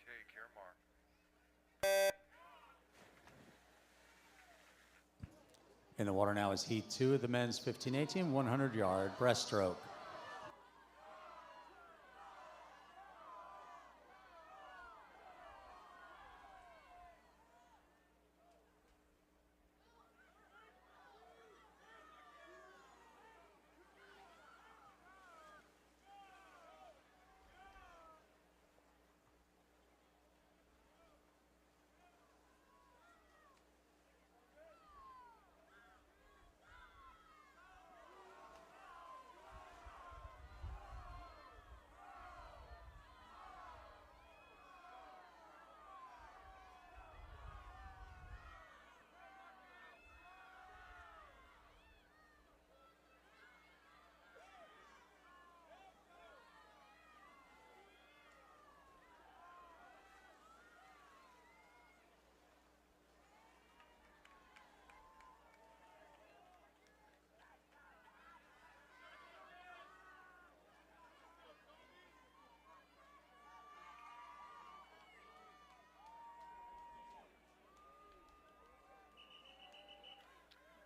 Take your mark. In the water now is heat 2 of the men's 15-18 100-yard breaststroke.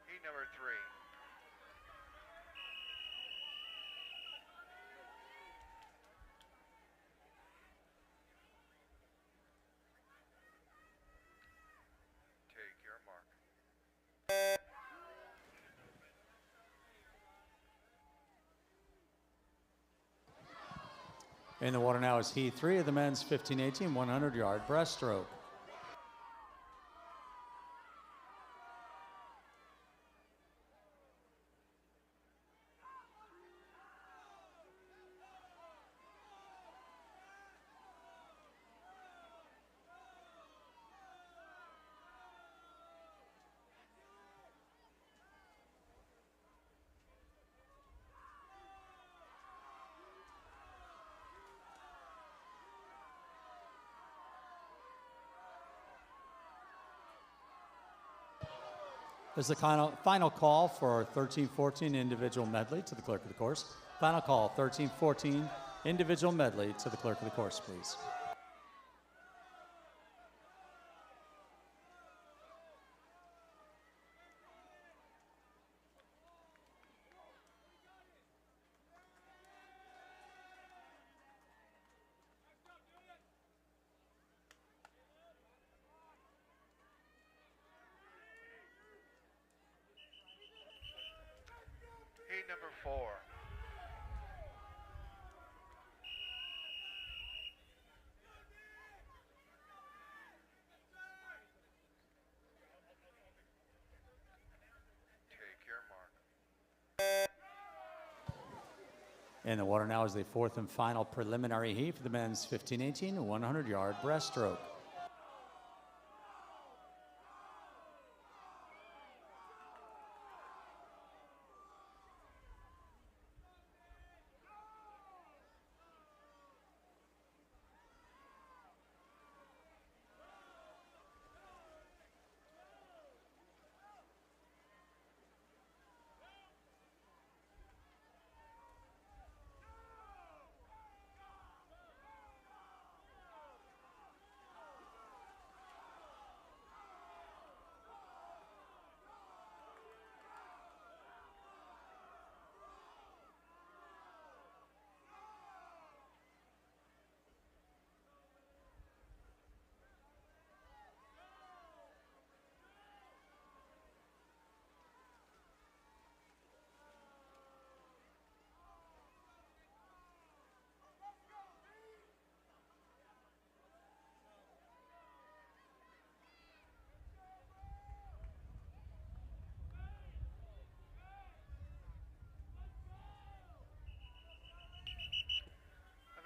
Heat number 3. Take your mark. In the water now is heat 3 of the men's 15-18 100-yard breaststroke. This is the final call for 13-14 individual medley to the clerk of the course. Final call, 13-14 individual medley to the clerk of the course, please. Heat number 4. Take your mark. In the water now is the fourth and final preliminary heat for the men's 15-18 100-yard breaststroke.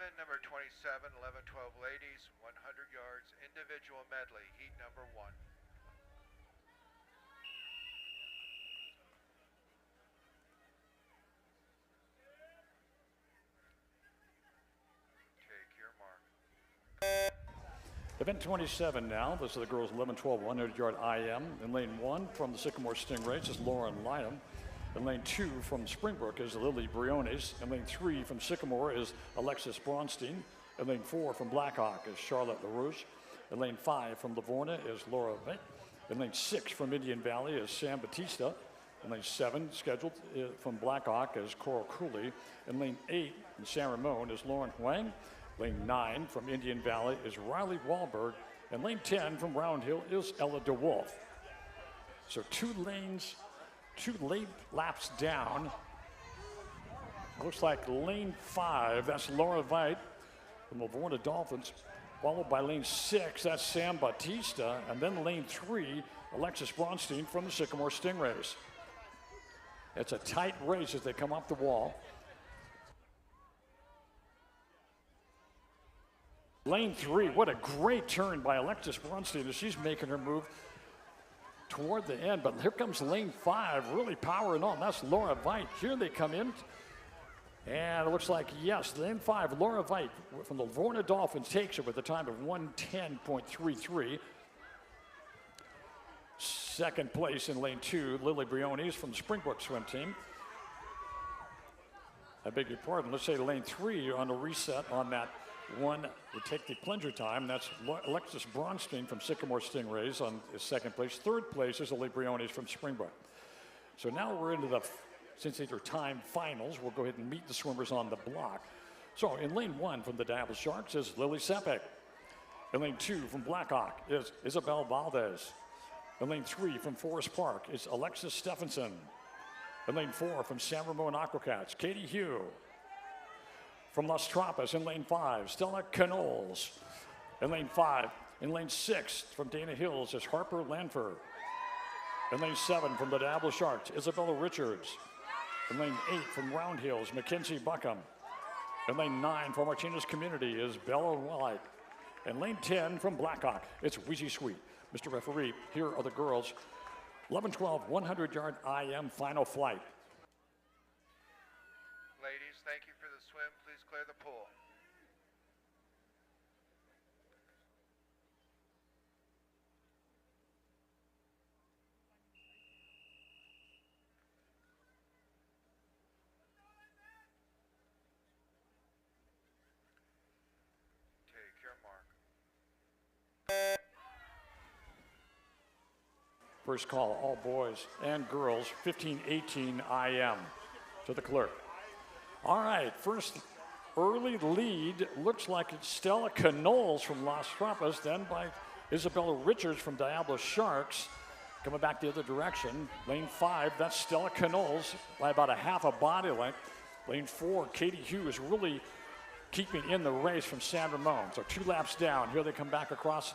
Event number 27, 11-12 ladies, 100 yards, individual medley, heat number 1. Take your mark. Event 27 now. This is the girls 11-12 100-yard IM. In lane 1 from the Sycamore Stingrays is Lauren Lynham. In lane 2 from Springbrook is Lily Briones. In lane 3 from Sycamore is Alexis Bronstein. In lane 4 from Blackhawk is Charlotte LaRouche. In lane 5 from Livorno is Laura Vitt. In lane 6 from Indian Valley is Sam Batista. In lane 7 scheduled from Blackhawk is Coral Cooley. In lane 8 from San Ramon is Lauren Huang. Lane 9 from Indian Valley is Riley Wahlberg. And lane 10 from Round Hill is Ella DeWolf. So 2 late laps down. Looks like lane 5, that's Laura Veit from the Livorno Dolphins, followed by lane 6, that's Sam Batista, and then lane 3, Alexis Bronstein from the Sycamore Stingrays. It's a tight race as they come off the wall. Lane 3, what a great turn by Alexis Bronstein as she's making her move toward the end. But here comes lane 5, really powering on. That's Laura Veit. Here they come in. And it looks like, yes, lane 5, Laura Veit from the Livorno Dolphins takes it with a time of 1:10.33. Second place in lane 2, Lily Briones from the Springbrook swim team. I beg your pardon. Let's say lane 3 on a reset on that one would take the plunger time. That's Alexis Bronstein from Sycamore Stingrays on second place. Third place is Lily Briones from Springbrook. So now we're into the, since these are time finals, we'll go ahead and meet the swimmers on the block. So in lane 1 from the Diablo Sharks is Lily Sepek. In lane 2 from Blackhawk is Isabel Valdez. In lane 3 from Forest Park is Alexis Stephenson. In lane 4 from San Ramon Aquacats, Katie Hugh. From Las Trampas in lane 5, Stella Canoles. In lane 5, in lane 6 from Dana Hills is Harper Lanford. In lane 7 from the Diablo Sharks, Isabella Richards. In lane 8 from Round Hills, Mackenzie Buckham. In lane 9 from Martinez Community is Bella White. In lane 10 from Blackhawk, it's Wheezy Sweet. Mr. Referee, here are the girls. 11-12 100-yard IM final flight. Ladies, thank you for the swim. Please clear the pool. Take your mark. First call, all boys and girls, 15-18 IM to the clerk. All right, first early lead looks like it's Stella Canoles from Las Trampas, then by Isabella Richards from Diablo Sharks. Coming back the other direction, lane 5, that's Stella Canoles by about a half a body length. Lane 4, Katie Hugh is really keeping in the race from San Ramon. So 2 laps down, here they come back across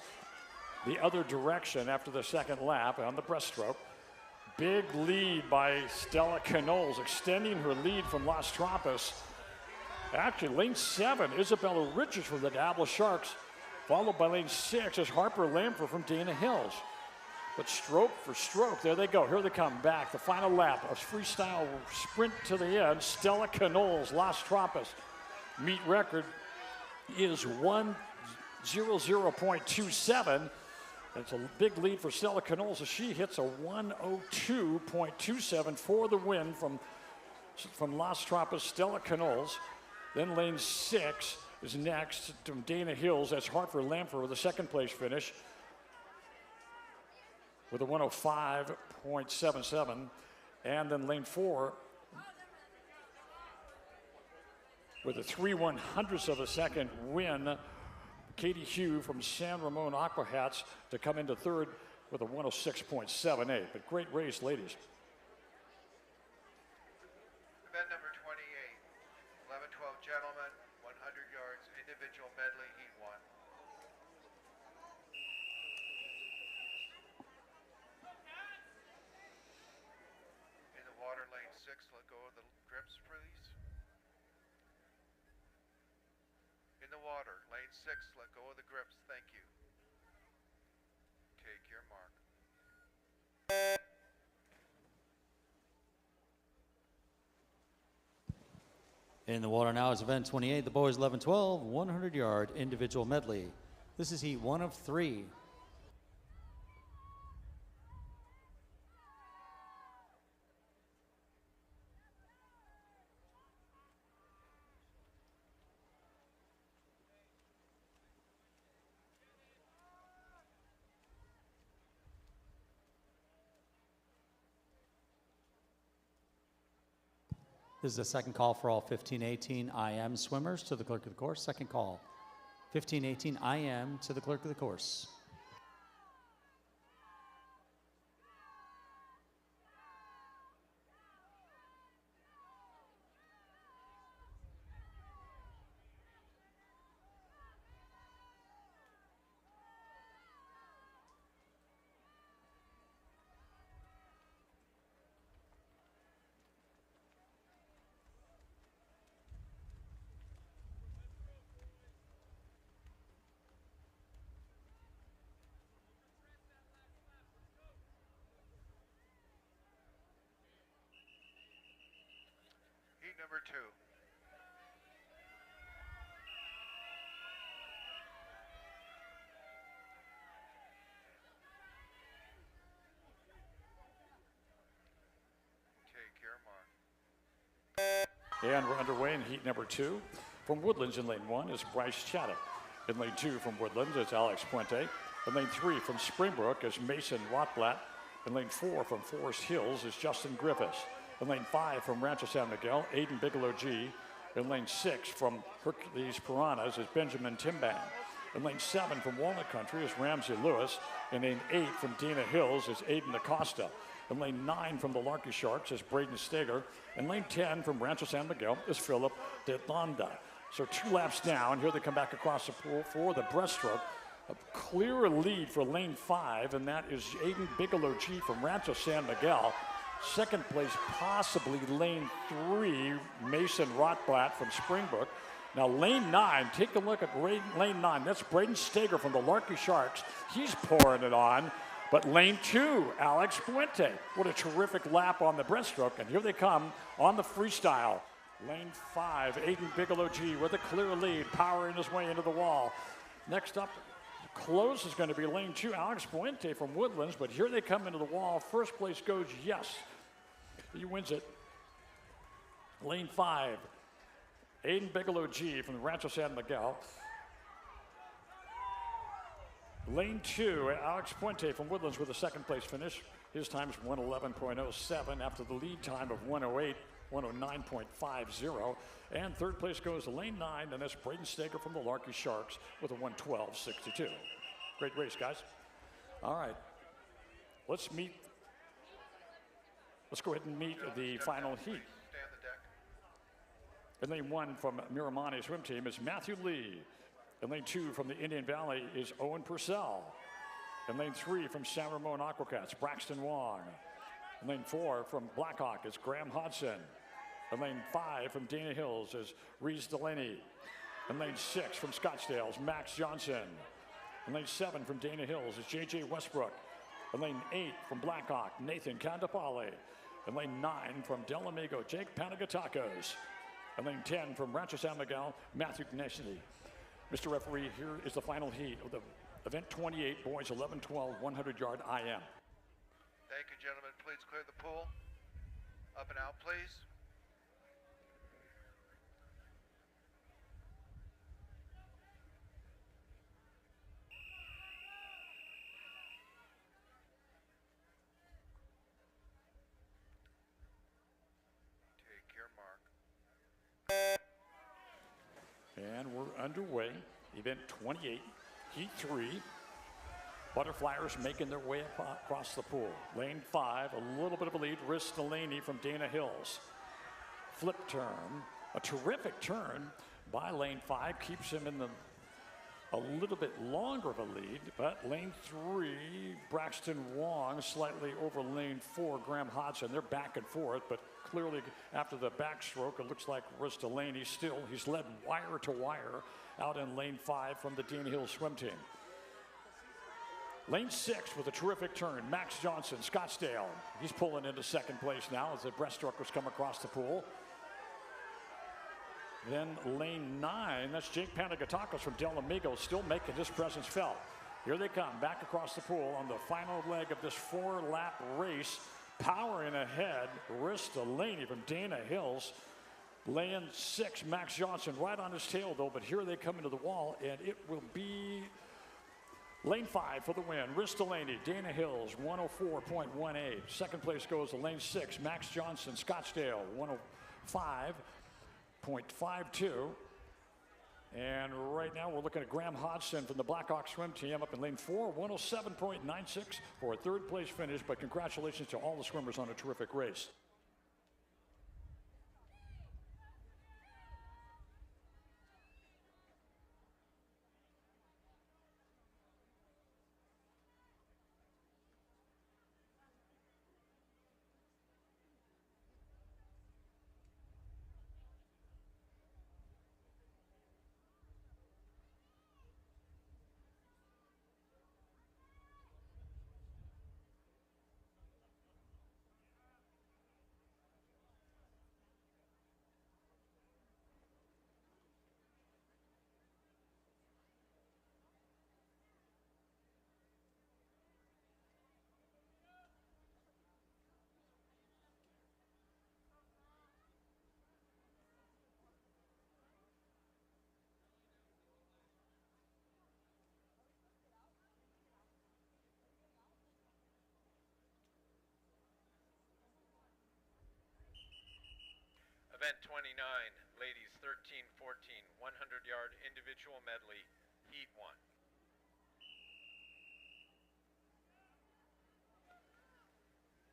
the other direction after the second lap on the breaststroke. Big lead by Stella Canoles, extending her lead from Las Trampas. Actually, lane 7, Isabella Richards from the Diablo Sharks, followed by lane 6 is Harper Lamper from Dana Hills. But stroke for stroke, there they go. Here they come back. The final lap, a freestyle sprint to the end. Stella Canoles, Las Trampas. Meet record is 1:00.27. It's a big lead for Stella Canoles as she hits a 1:02.27 for the win from Las Trampas, Stella Canoles. Then lane 6 is next from Dana Hills. That's Harper Lamfer with a second place finish with a 1:05.77. And then lane 4 with a 3/100ths of a second win, Katie Hugh from San Ramon Aquahats to come into third with a 1:06.78. But great race, ladies. Event number 28, 11-12 gentlemen, 100 yards, individual medley, heat 1. In the water, lane 6, let go of the grips, please. In the water, lane 6, let go of the grips, thank you. Take your mark. In the water now is event 28, the boys 11-12 100-yard individual medley. This is heat 1 of 3. This is the second call for all 15-18 IM swimmers to the clerk of the course. Second call, 15-18 IM to the clerk of the course. Heat number 2. Take your mark. And we're underway in heat number 2. From Woodlands in lane 1 is Bryce Chaddock. In lane 2 from Woodlands is Alex Puente. In lane 3 from Springbrook is Mason Rotblatt. In lane 4 from Forest Hills is Justin Griffiths. In lane 5 from Rancho San Miguel, Aiden Bigelow G. In lane 6 from Hercules Piranhas is Benjamin Timban. In lane 7 from Walnut Country is Ramsey Lewis. In lane 8 from Dana Hills is Aiden Acosta. In lane 9 from the Larky Sharks is Braden Steger. In lane 10 from Rancho San Miguel is Philip De Landa. So 2 laps down. Here they come back across the pool for the breaststroke. A clear lead for lane 5, and that is Aiden Bigelow G from Rancho San Miguel. Second place, possibly lane 3, Mason Rotblatt from Springbrook. Now lane 9, take a look at lane 9. That's Braden Steger from the Larky Sharks. He's pouring it on. But lane 2, Alex Puente. What a terrific lap on the breaststroke. And here they come on the freestyle. Lane 5, Aiden Bigelow G with a clear lead, powering his way into the wall. Next up, close is going to be lane 2, Alex Puente from Woodlands, but here they come into the wall. First place goes Yes. He wins it. Lane 5, Aiden Bigelow G from the Rancho San Miguel. Lane 2, Alex Puente from Woodlands with a second place finish. His time is 1:11.07 after the lead time of 1:09.50. And third place goes to lane 9, and that's Braden Steger from the Larky Sharks with a 1:12.62. Great race, guys. All right. Let's go ahead and meet the final heat. Stay on the deck. In lane 1 from Miramani Swim Team is Matthew Lee. In lane 2 from the Indian Valley is Owen Purcell. In lane 3 from San Ramon Aquacats, Braxton Wong. In lane 4 from Blackhawk is Graham Hodson. In lane 5 from Dana Hills is Reese Delaney. In lane 6 from Scottsdale is Max Johnson. In lane 7 from Dana Hills is J.J. Westbrook. In lane 8 from Blackhawk, Nathan Candapale. In lane 9 from Del Amigo, Jake Panagatakos. In lane 10 from Rancho San Miguel, Matthew Gneshny. Mr. Referee, here is the final heat of the event 28, boys 11-12, 100-yard IM. Thank you, gentlemen. Please clear the pool. Up and out, please. Take your mark. And we're underway. Event 28, heat 3. Butterflyers making their way across the pool. Lane 5, a little bit of a lead. Riss Delaney from Dana Hills. Flip turn, a terrific turn by lane 5, keeps him in a little bit longer of a lead, but lane 3, Braxton Wong slightly over lane 4, Graham Hodson. They're back and forth, but clearly after the backstroke, it looks like Riss Delaney he's led wire to wire out in lane 5 from the Dana Hills swim team. Lane 6 with a terrific turn, Max Johnson, Scottsdale. He's pulling into second place now as the breaststrokers come across the pool. Then lane 9, that's Jake Panagatakos from Del Amigo, still making his presence felt. Here they come, back across the pool on the final leg of this 4-lap race. Powering ahead, Rista Laney from Dana Hills. Lane 6, Max Johnson right on his tail though, but here they come into the wall, and it will be lane 5 for the win. Rista Laney, Dana Hills, 104.18. Second place goes to lane 6, Max Johnson, Scottsdale, 105.52. And right now we're looking at Graham Hodgson from the Blackhawk swim team up in lane 4, 107.96 for a third place finish, but congratulations to all the swimmers on a terrific race. Event 29, ladies 13-14, 100-yard individual medley, heat 1.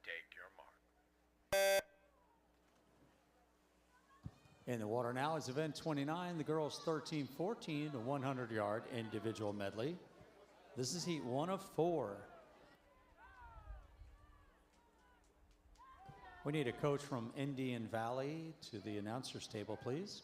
Take your mark. In the water now is event 29, the girls 13-14, a 100-yard individual medley. This is heat 1 of 4. We need a coach from Indian Valley to the announcer's table, please.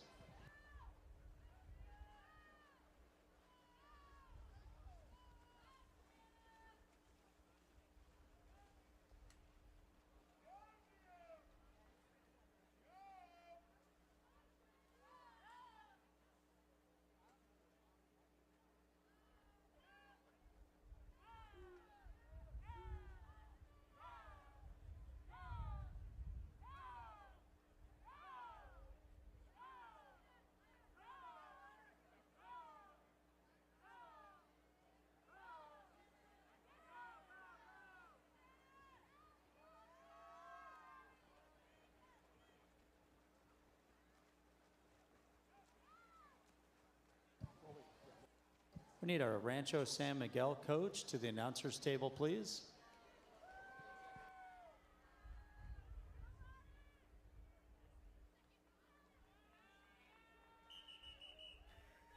We need our Rancho San Miguel coach to the announcer's table, please.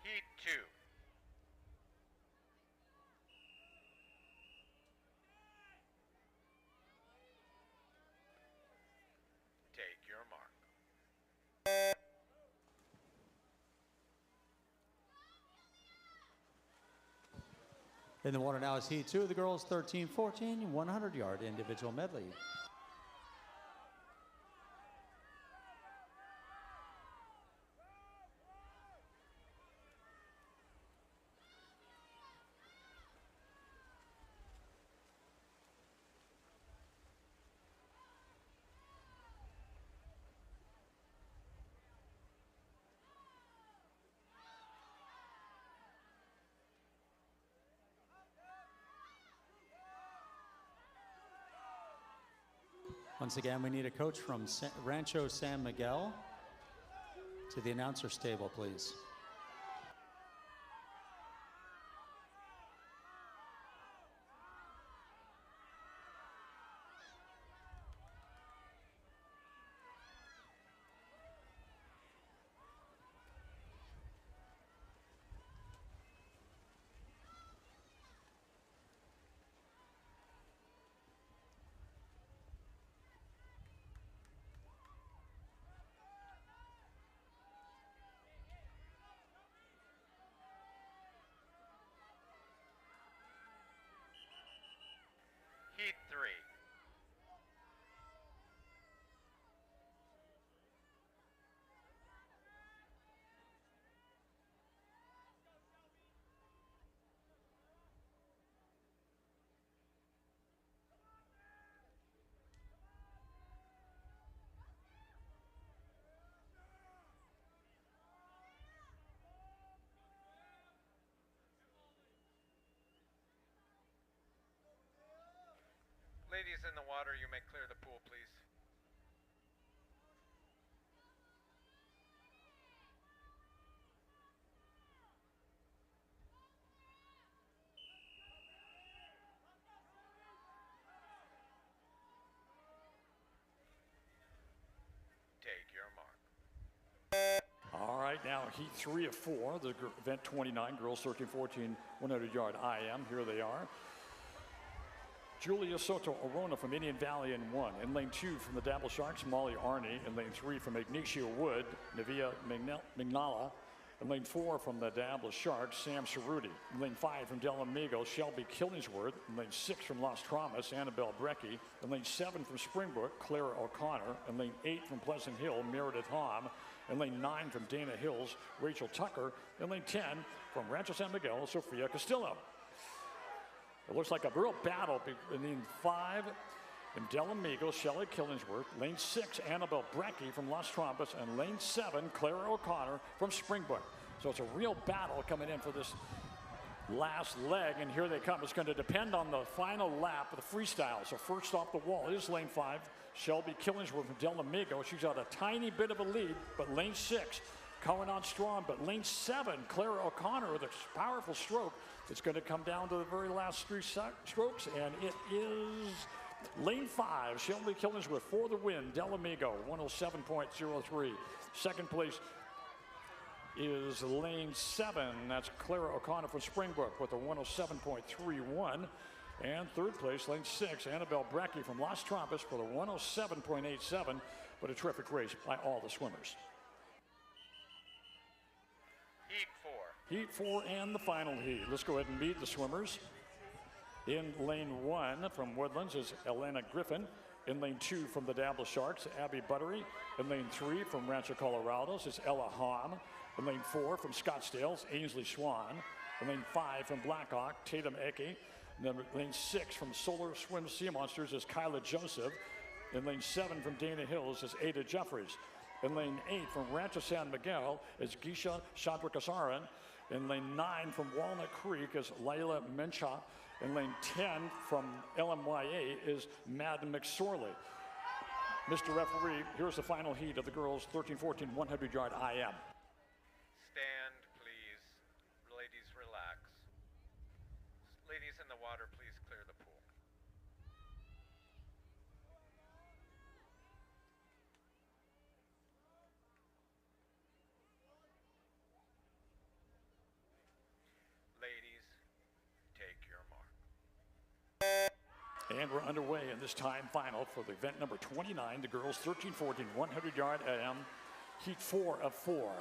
Heat 2. Take your mark. In the water now is heat 2 of the girls 13-14, 100-yard individual medley. Once again, we need a coach from Rancho San Miguel to the announcer's table, please. Ladies in the water, you may clear the pool, please. Take your mark. All right, now heat 3 of 4, the event 29, girls 13, 14, 100-yard IM. Here they are. Julia Soto Arona from Indian Valley in 1. In lane 2 from the Dabble Sharks, Molly Arney. In lane 3 from Ignacio Wood, Navia Mignala. In lane 4 from the Dabble Sharks, Sam Cerruti. In lane 5 from Del Amigo, Shelby Killingsworth. In lane 6 from Las Traumas, Annabelle Brecky. In lane 7 from Springbrook, Clara O'Connor. In lane 8 from Pleasant Hill, Meredith Hom. In lane 9 from Dana Hills, Rachel Tucker. In lane 10 from Rancho San Miguel, Sofia Castillo. It looks like a real battle in lane 5 from Del Amigo, Shelley Killingsworth. Lane 6, Annabelle Brecky from Las Trompas. And lane 7, Clara O'Connor from Springbrook. So it's a real battle coming in for this last leg. And here they come. It's going to depend on the final lap of the freestyle. So first off the wall is lane 5, Shelby Killingsworth from Del Amigo. She's got a tiny bit of a lead, but lane 6 coming on strong. But lane 7, Clara O'Connor with a powerful stroke. It's going to come down to the very last 3 strokes, and it is lane 5, Shelby Killingsworth for the win. Del Amigo, 107.03. Second place is lane 7. That's Clara O'Connor from Springbrook with a 107.31. And third place, lane 6, Annabelle Brecky from Las Trompas for the 107.87. But a terrific race by all the swimmers. Heat 4. Heat 4 and the final heat. Let's go ahead and meet the swimmers. In lane 1 from Woodlands is Elena Griffin. In lane 2 from the Dabble Sharks, Abby Buttery. In lane 3 from Rancho Colorados is Ella Hom. In lane 4 from Scottsdale's Ainsley Swan. In lane 5 from Blackhawk, Tatum Eke. In lane 6 from Solar Swim Sea Monsters is Kyla Joseph. In lane 7 from Dana Hills is Ada Jeffries. In lane 8 from Rancho San Miguel is Gisha Chandrakasaran. In lane 9 from Walnut Creek is Layla Mencha. In lane 10 from LMYA is Madden McSorley. Mr. Referee, here's the final heat of the girls' 13-14 100-yard IM. Stand, please. Ladies, relax. Ladies in the water, please clear the pool. Ladies, take your mark. And we're underway in this time final for the event number 29, the girls' 13-14 100-yard IM, heat 4 of 4.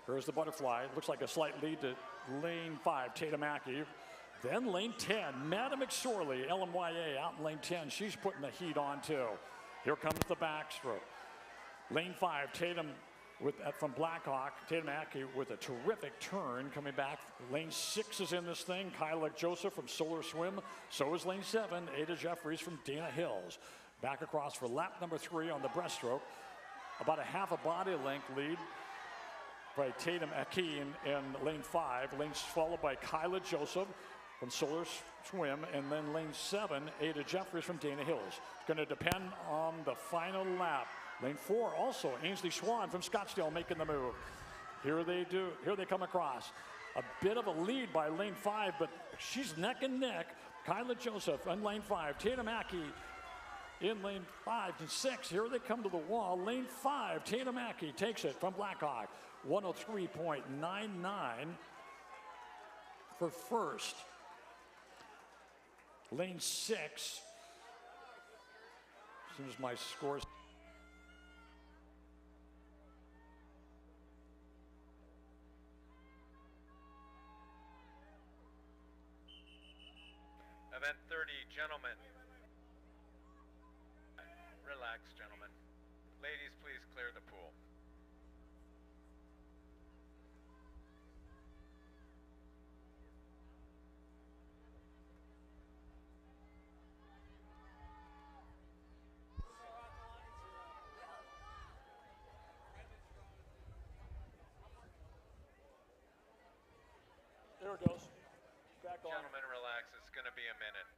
Here's the butterfly. Looks like a slight lead to lane 5, Tatum Mackey. Then lane 10, Madam McSorley, LMYA out in lane 10. She's putting the heat on too. Here comes the backstroke. Lane 5, Tatum from Blackhawk, Tatum Mackey with a terrific turn coming back. Lane 6 is in this thing. Kyla Joseph from Solar Swim. So is lane 7, Ada Jeffries from Dana Hills. Back across for lap number 3 on the breaststroke. About a half a body length lead by Tatum Mackey in lane 5. Lanes followed by Kyla Joseph from Solar Swim, and then lane 7, Ada Jeffries from Dana Hills. It's going to depend on the final lap. Lane 4 also, Ainsley Swan from Scottsdale making the move. Here they come across. A bit of a lead by lane 5, but she's neck and neck. Kyla Joseph in lane 5, Tatum Mackey in lane 5 and 6. Here they come to the wall. Lane 5, Tatum Mackey takes it from Blackhawk. 103.99 for first. Lane 6, as soon as my scores. Event 30, gentlemen. Relax, gentlemen. Ladies, please clear the pool. There it goes. Back on. Gentlemen, relax. It's going to be a minute.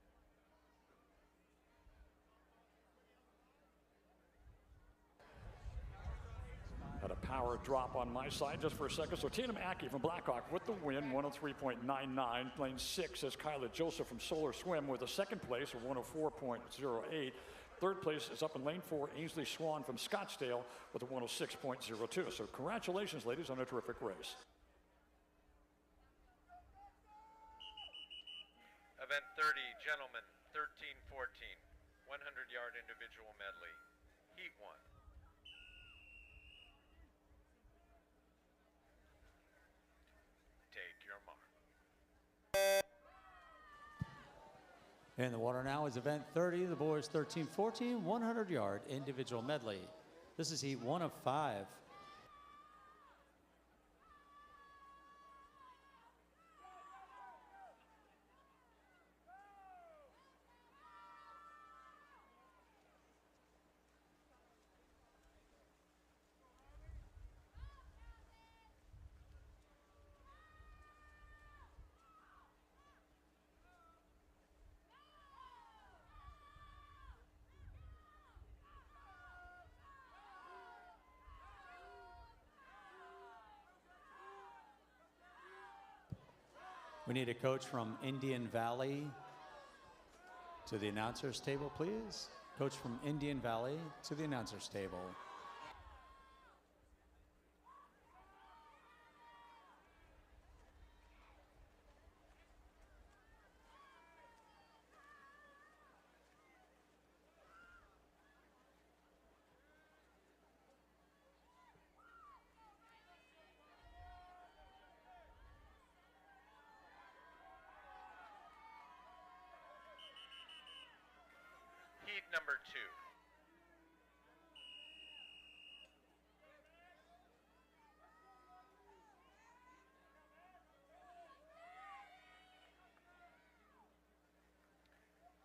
power drop on my side just for a second. So Tatum Aki from Blackhawk with the win, 103.99. Lane 6 is Kyla Joseph from Solar Swim with a second place of 104.08. Third place is up in lane 4, Ainsley Swan from Scottsdale with a 106.02. So congratulations, ladies, on a terrific race. Event 30, gentlemen, 13-14, 100-yard individual medley, heat 1. Take your mark. In the water now is event 30, the boys 13-14, 100-yard individual medley. This is heat 1 of 5. We need a coach from Indian Valley to the announcer's table, please. Coach from Indian Valley to the announcer's table. Heat number 2.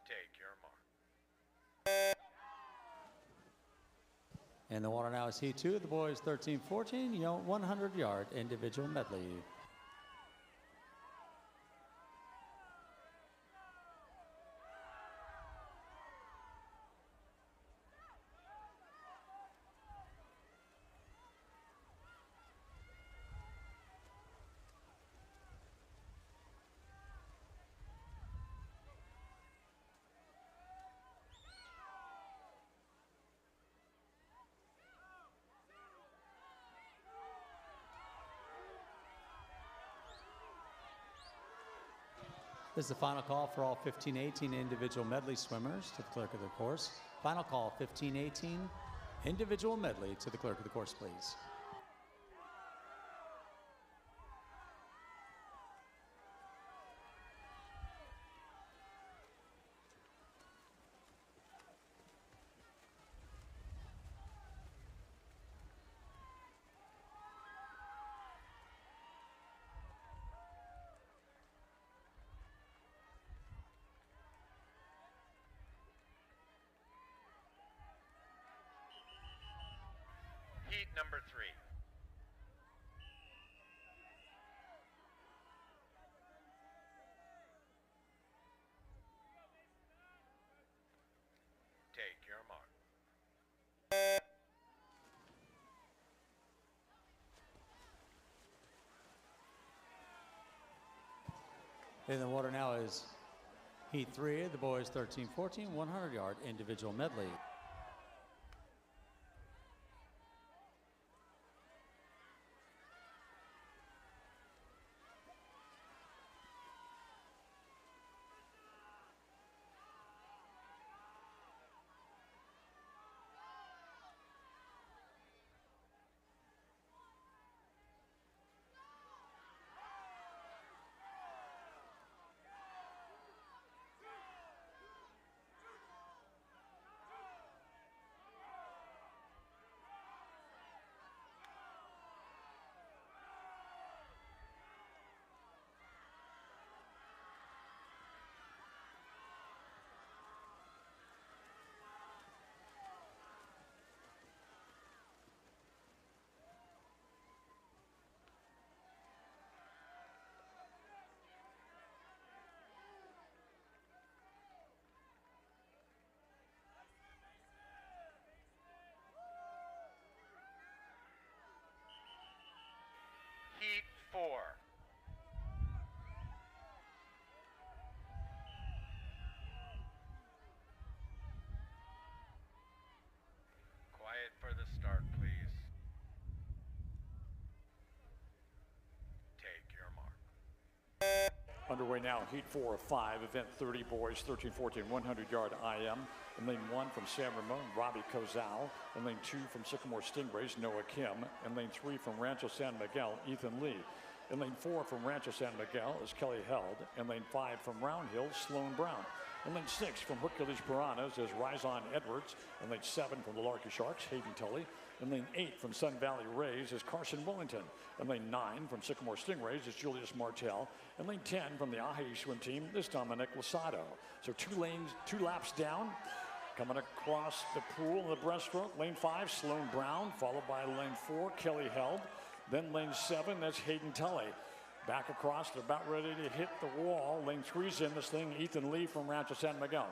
Take your mark. And the water now is heat 2, the boys 13-14, 100-yard individual medley. This is the final call for all 15-18 individual medley swimmers to the clerk of the course. Final call, 15-18 individual medley to the clerk of the course, please. Heat number 3. Take your mark. In the water now is heat 3, the boys 13-14, 100-yard individual medley. Underway now, heat 4 of 5, event 30 boys, 13-14, 100-yard IM. In lane 1 from San Ramon, Robbie Cozal. In lane 2 from Sycamore Stingrays, Noah Kim. In lane 3 from Rancho San Miguel, Ethan Lee. In lane 4 from Rancho San Miguel is Kelly Held. In lane 5 from Round Hill, Sloan Brown. In lane 6 from Hercules Piranhas is Rizon Edwards. In lane 7 from the Larky Sharks, Hayden Tully. In lane 8 from Sun Valley Rays is Carson Wellington. In lane 9 from Sycamore Stingrays is Julius Martell. In lane 10 from the Ahi swim team is Dominic Losado. So 2 laps down. Coming across the pool in the breaststroke, lane 5, Sloan Brown, followed by lane 4, Kelly Held. Then lane 7, that's Hayden Tully. Back across, they're about ready to hit the wall. Lane 3's in this thing, Ethan Lee from Rancho San Miguel.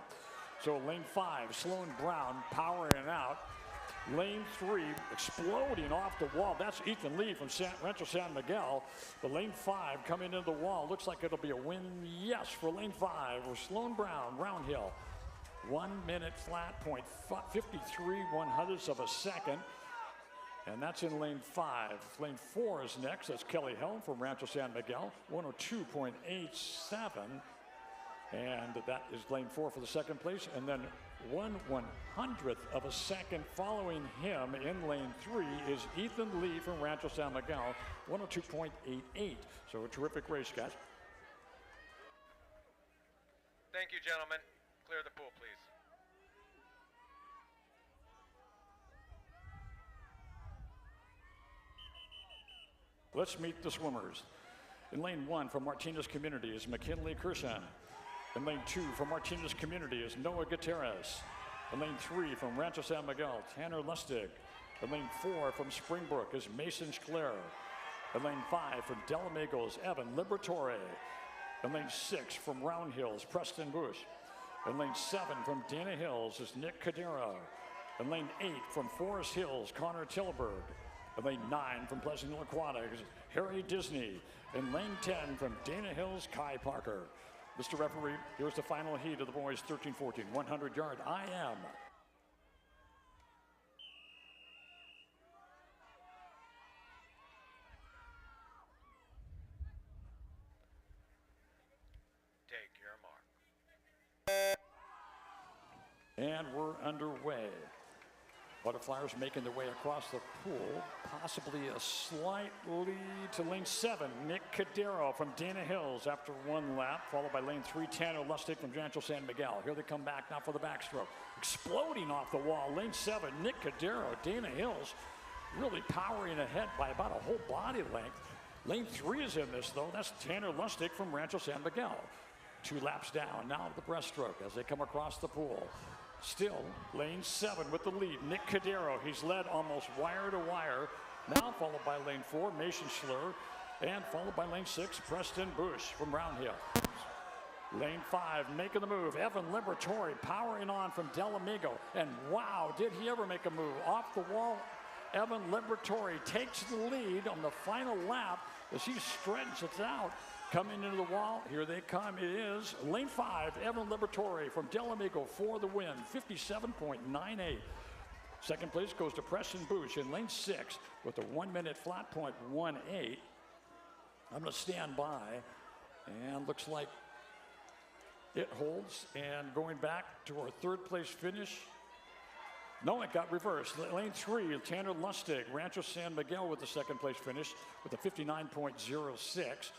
So lane 5, Sloan Brown powering out. Lane 3 exploding off the wall. That's Ethan Lee from Rancho San Miguel. But lane 5 coming into the wall. Looks like it'll be a win, yes, for lane 5 or Sloan Brown, Round Hill. 1 minute flat point, 53/100ths of a second. And that's in lane 5. Lane 4 is next. That's Kelly Helm from Rancho San Miguel, 102.87. And that is lane 4 for the second place. And then 1/100th of a second following him in lane 3 is Ethan Lee from Rancho San Miguel, 102.88. So a terrific race, guys. Thank you, gentlemen. Clear the pool, please. Let's meet the swimmers. In lane 1 from Martinez Community is McKinley Kirshen. In lane 2 from Martinez Community is Noah Gutierrez. In lane 3 from Rancho San Miguel, Tanner Lustig. In lane 4 from Springbrook is Mason Schler. In lane 5 from Delamigos, Evan Liberatore. In lane 6 from Round Hills, Preston Bush. In lane 7 from Dana Hills is Nick Cadero. In lane 8 from Forest Hills, Connor Tillberg. In lane 9 from Pleasant Hill Aquatics is Harry Disney. In lane 10 from Dana Hills, Kai Parker. Mr. Referee, here's the final heat of the boys 13-14, 100-yard IM. Take your mark. And we're underway. Butterflies making their way across the pool. Possibly a slight lead to lane 7, Nick Cadero from Dana Hills after 1 lap, followed by lane 3, Tanner Lustig from Rancho San Miguel. Here they come back now for the backstroke. Exploding off the wall, lane 7, Nick Cadero, Dana Hills, really powering ahead by about a whole body length. Lane 3 is in this, though. That's Tanner Lustig from Rancho San Miguel. 2 laps down, now to the breaststroke as they come across the pool. Still, lane 7 with the lead, Nick Cadero. He's led almost wire to wire. Now followed by lane 4, Mason Schler. And followed by lane 6, Preston Bush from Round Hill. Lane 5 making the move, Evan Liberatore powering on from Delamigo. And wow, did he ever make a move. Off the wall, Evan Liberatore takes the lead on the final lap as he stretches it out. Coming into the wall, here they come. It is lane 5, Evan Liberatore from Delamigo for the win, 57.98. Second place goes to Preston Bush in lane 6 with a 1 minute flat point 1.8. I'm going to stand by, and looks like it holds. And going back to our 3rd place finish. No, it got reversed. Lane 3, Tanner Lustig, Rancho San Miguel with the 2nd place finish with a 59.06.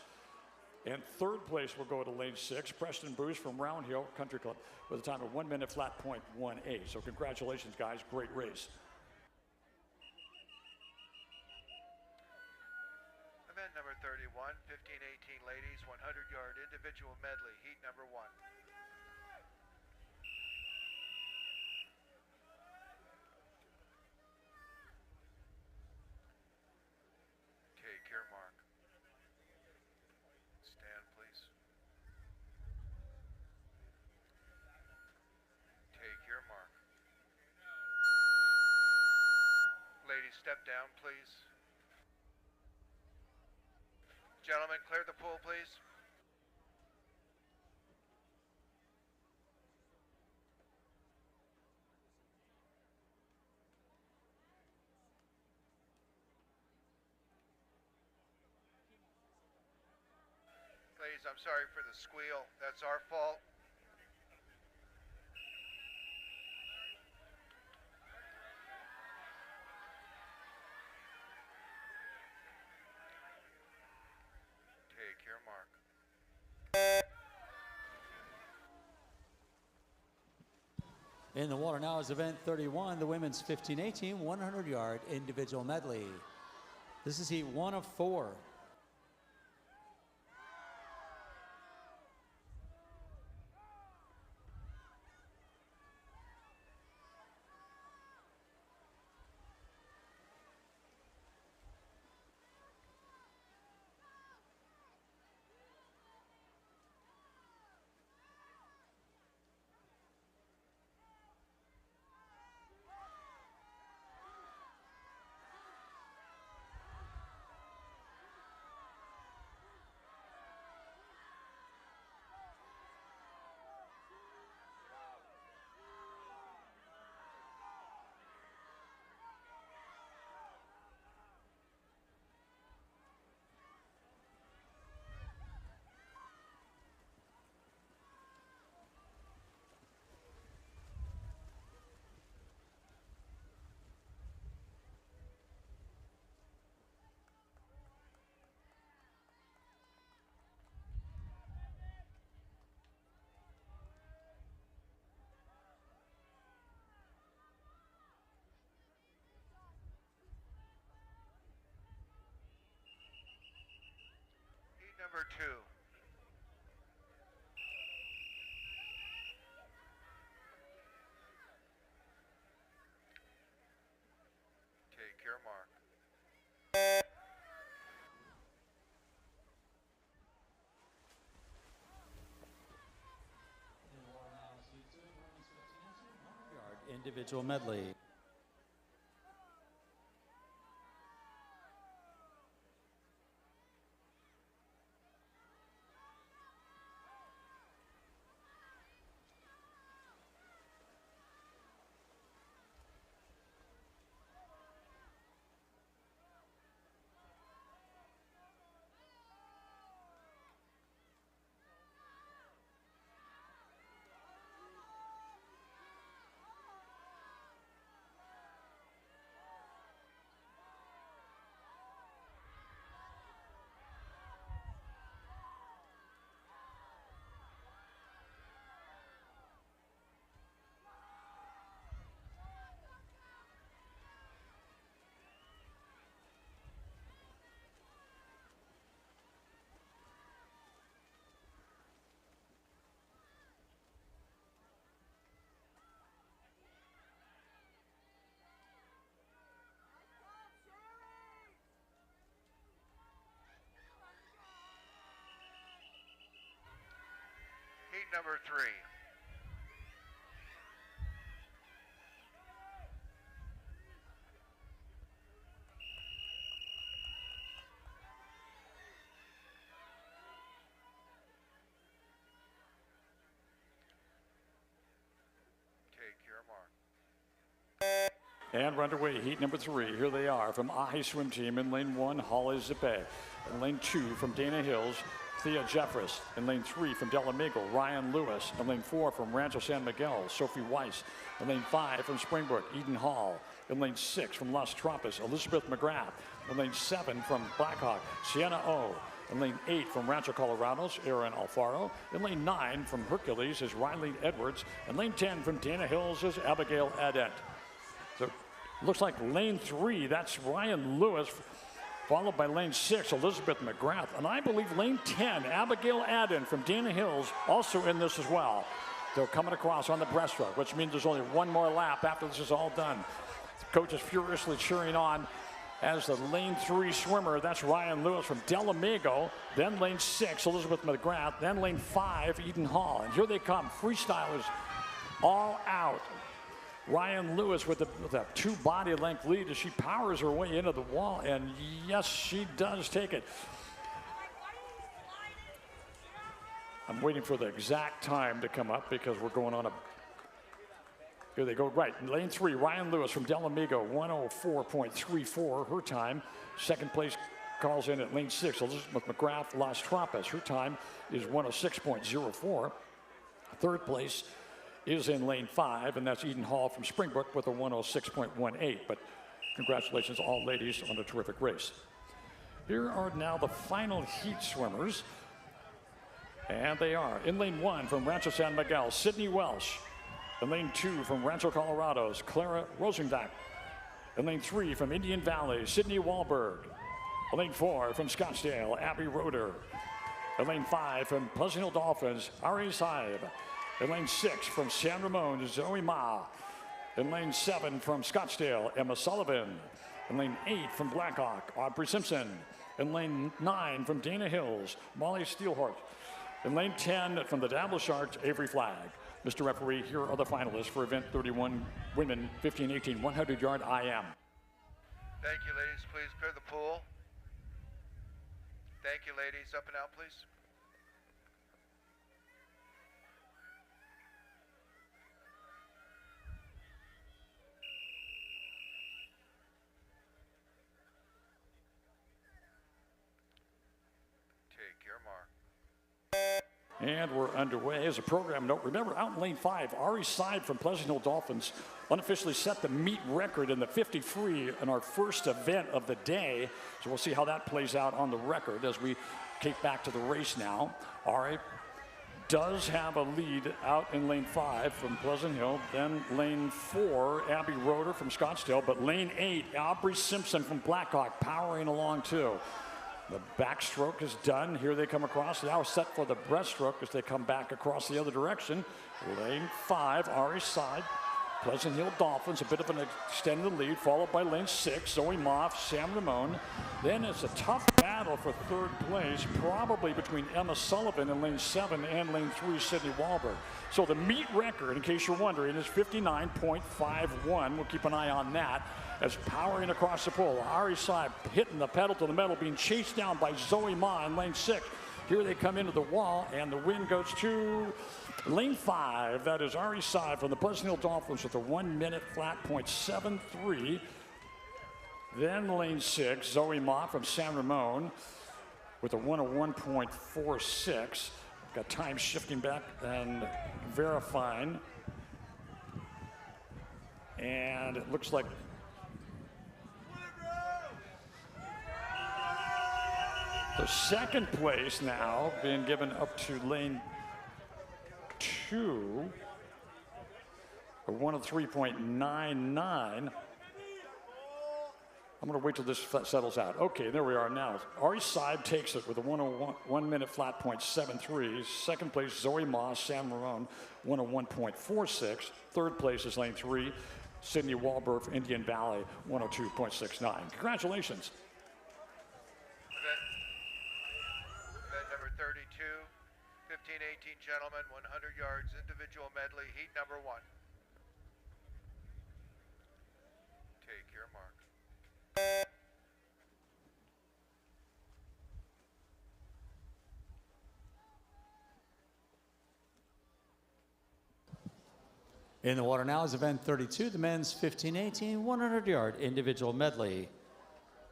And 3rd place will go to lane 6, Preston Bush from Round Hill Country Club with a time of 1 minute flat point 1.8. So congratulations, guys. Great race. Event number 31, 15-18 ladies, 100-yard individual medley, heat number 1. Take your mark. Stand, please. Take your mark. Ladies, step down, please. Gentlemen, clear the pool, please. Ladies, I'm sorry for the squeal. That's our fault. Take your mark. In the water now is event 31, the women's 15-18 100-yard individual medley. This is heat 1 of 4. Heat number 2. Take your mark. Individual medley. Heat number 3. Take your mark. And we're underway, heat number 3. Here they are from Ahi Swim Team in lane 1, Holly Zippe. In lane 2 from Dana Hills, Thea Jeffress. In lane 3 from Delamigo, Ryan Lewis. In lane 4 from Rancho San Miguel, Sophie Weiss. In lane 5 from Springbrook, Eden Hall. In lane 6 from Las Trampas, Elizabeth McGrath. In lane 7 from Blackhawk, Sienna O. In lane 8 from Rancho Colorado's, Aaron Alfaro. In lane 9 from Hercules is Riley Edwards. In lane 10 from Dana Hills is Abigail Adent. So looks like lane 3, that's Ryan Lewis, followed by lane 6, Elizabeth McGrath. And I believe lane 10, Abigail Adden from Dana Hills, also in this as well. They're coming across on the breaststroke, which means there's only one more lap after this is all done. The coach is furiously cheering on as the lane 3 swimmer, that's Ryan Lewis from Delamigo. Then lane 6, Elizabeth McGrath. Then lane 5, Eden Hall. And here they come, freestylers all out. Ryan Lewis with a 2 body length lead as she powers her way into the wall, and yes, she does take it. I'm waiting for the exact time to come up because we're going on a, here they go, right, lane 3, Ryan Lewis from Delamigo, 104.34 her time. Second place, calls in at lane 6. Elizabeth McGrath Las Trampas. Her time is 106.04. Third place is in lane 5, and that's Eden Hall from Springbrook with a 106.18. But congratulations, all ladies, on a terrific race. Here are now the final heat swimmers. And they are in lane 1 from Rancho San Miguel, Sydney Welsh. In lane 2 from Rancho Colorado's Clara Rosendack. In lane 3 from Indian Valley, Sydney Wahlberg. In lane 4 from Scottsdale, Abby Roeder. In lane 5 from Pleasant Hill Dolphins, Ari Saib. In lane 6 from San Ramon, Zoe Ma. In lane 7 from Scottsdale, Emma Sullivan. In lane 8 from Blackhawk, Aubrey Simpson. In lane 9 from Dana Hills, Molly Steelhort. In lane 10 from the Dabble Sharks, Avery Flagg. Mr. Referee, here are the finalists for event 31 women 15-18 100-yard IM. Thank you, ladies. Please clear the pool. Thank you, ladies. Up and out, please. Take your mark. And we're underway. As a program note, remember, out in lane 5, Ari Seib from Pleasant Hill Dolphins unofficially set the meet record in the 50 free in our first event of the day. So we'll see how that plays out on the record as we kick back to the race now. Ari does have a lead out in lane 5 from Pleasant Hill. Then lane 4, Abby Roeder from Scottsdale. But lane 8, Aubrey Simpson from Blackhawk powering along too. The backstroke is done. Here they come across. Now set for the breaststroke as they come back across the other direction. Lane 5, Ari Seib, Pleasant Hill Dolphins, a bit of an extended lead, followed by lane 6, Zoe Moff, Sam Ramon. Then it's a tough battle for third place, probably between Emma Sullivan in lane 7 and lane 3, Sydney Wahlberg. So the meet record, in case you're wondering, is 59.51. We'll keep an eye on that. As powering across the pole, Ari Seib hitting the pedal to the metal, being chased down by Zoe Ma in lane 6. Here they come into the wall, and the win goes to lane 5. That is Ari Seib from the Pleasant Hill Dolphins with a 1 minute flat .73. Then lane 6, Zoe Ma from San Ramon with a 101.46. Got time shifting back and verifying. And it looks like the second place now being given up to lane 2, a 103.99. I'm going to wait till this settles out. Okay, there we are now. Ari Seib takes it with a 1 minute flat .73. Second place, Zoe Ma, San Ramon, 101.46. Third place is lane 3, Sydney Wahlberg from Indian Valley, 102.69. Congratulations. Event number 32, 15-18 gentlemen, 100 yards individual medley, heat number 1. Take your mark. In the water now is event 32, the men's 15-18 100-yard individual medley.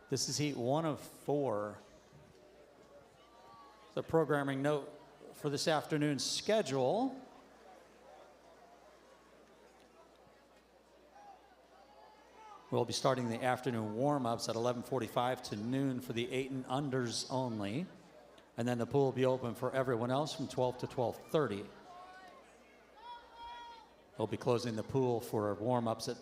This is heat 1 of 4. The programming note for this afternoon's schedule. We'll be starting the afternoon warm-ups at 11:45 to noon for the 8 and unders only. And then the pool will be open for everyone else from 12 to 12:30. We'll be closing the pool for warm-ups at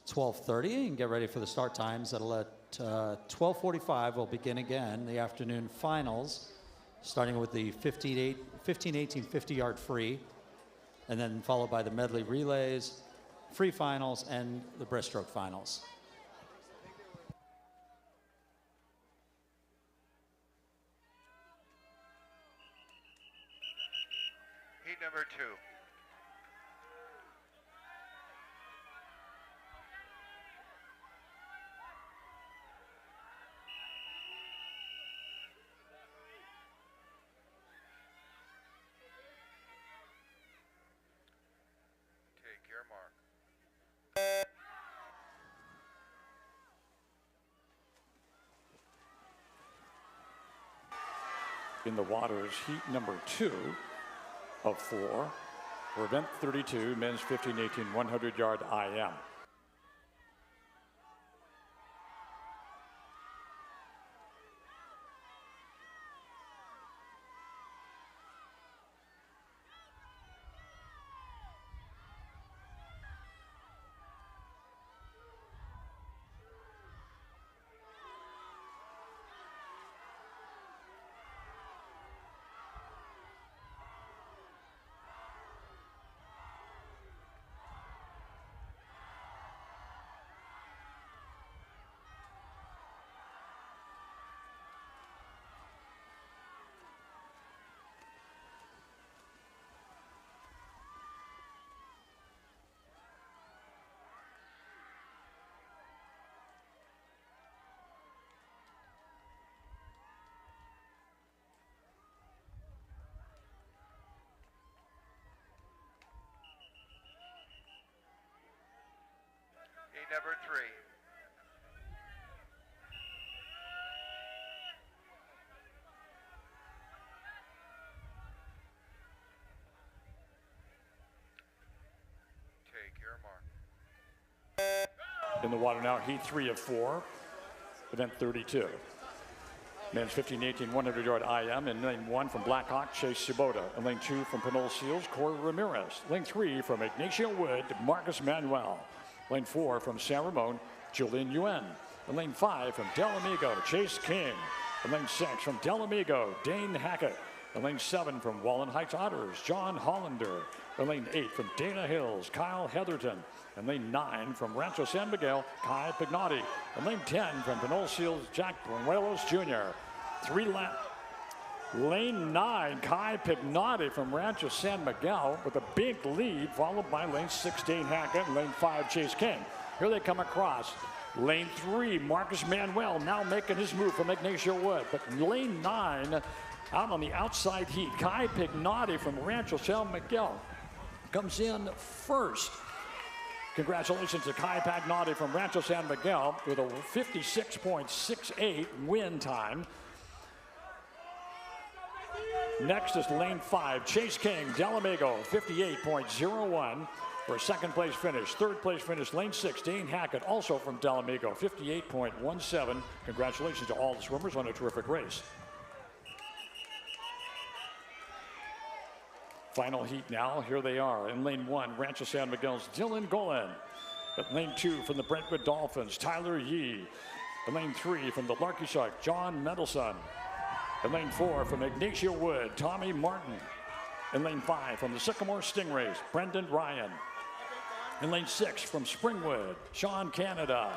12:30 and get ready for the start times at 12:45. We'll begin again the afternoon finals, starting with the 15-18 50-yard free, and then followed by the medley relays, free finals, and the breaststroke finals. Heat number 2. Take your mark. in the waters, heat number 2 of 4 for event 32, men's 15-18 100-yard IM. Heat number 3. Take your mark. In the water now, heat 3 of 4, event 32. Men's 15-18 100-yard IM in lane 1 from Blackhawk, Chase Sabota. In lane 2 from Pinole Seals, Corey Ramirez. Lane 3 from Ignacio Wood, Marcus Manuel. Lane 4 from San Ramon, Julian Yuen. In lane 5 from Del Amigo, Chase King. In lane 6 from Del Amigo, Dane Hackett. In lane 7 from Wallen Heights Otters, John Hollander. In lane 8 from Dana Hills, Kyle Heatherton. In lane 9 from Rancho San Miguel, Kai Pignotti. In lane 10 from Pinole Seals, Jack Buenos Jr. Lane 9, Kai Pignotti from Rancho San Miguel with a big lead, followed by lane 16, Hackett, and lane 5, Chase King. Here they come across. Lane 3, Marcus Manuel now making his move from Ignacio Wood. But lane 9, out on the outside heat, Kai Pignotti from Rancho San Miguel comes in first. Congratulations to Kai Pignotti from Rancho San Miguel with a 56.68 win time. Next is lane 5, Chase King, Del Amigo, 58.01 for a second place finish. Third place finish, lane 6, Dane Hackett, also from Del Amigo, 58.17. Congratulations to all the swimmers on a terrific race. Final heat now, here they are. In lane 1, Rancho San Miguel's Dylan Golan. At lane 2 from the Brentwood Dolphins, Tyler Yee. In lane 3 from the Larky Shark, John Mendelson. In lane 4 from Ignacio Wood, Tommy Martin. In lane 5 from the Sycamore Stingrays, Brendan Ryan. In lane 6 from Springwood, Sean Canada.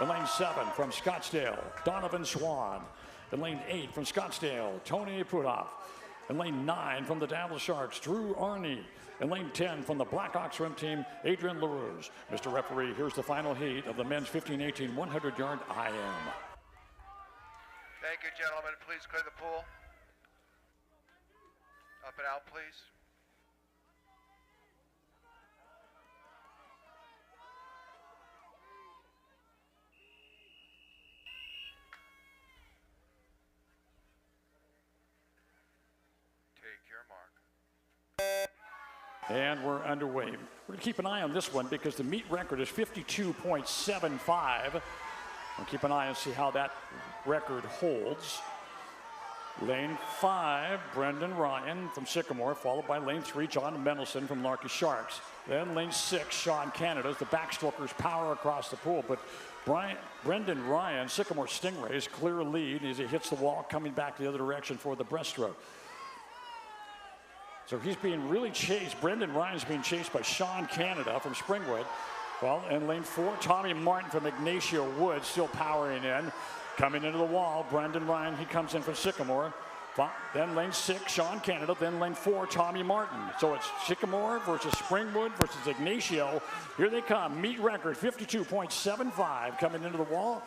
In lane 7 from Scottsdale, Donovan Swan. In lane 8 from Scottsdale, Tony Putoff. In lane 9 from the Dallas Sharks, Drew Arney. In lane 10 from the Blackhawks swim team, Adrian LaRouge. Mr. Referee, here's the final heat of the men's 15-18 100-yard IM. Thank you, gentlemen. Please clear the pool. Up and out, please. Take your mark. And we're underway. We're going to keep an eye on this one because the meet record is 52.75. We'll keep an eye and see how that record holds. Lane 5, Brendan Ryan from Sycamore, followed by lane 3, John Mendelson from Larky Sharks. Then lane 6, Sean Canada, as the backstrokers power across the pool. But Brendan Ryan, Sycamore Stingrays, clear lead as he hits the wall, coming back the other direction for the breaststroke. So he's being really chased. Brendan Ryan's being chased by Sean Canada from Springwood. Well, in lane 4, Tommy Martin from Ignacio Wood still powering in. Coming into the wall, Brendan Ryan, he comes in from Sycamore. Then lane 6, Sean Canada. Then lane 4, Tommy Martin. So it's Sycamore versus Springwood versus Ignacio. Here they come. Meet record 52.75 coming into the wall.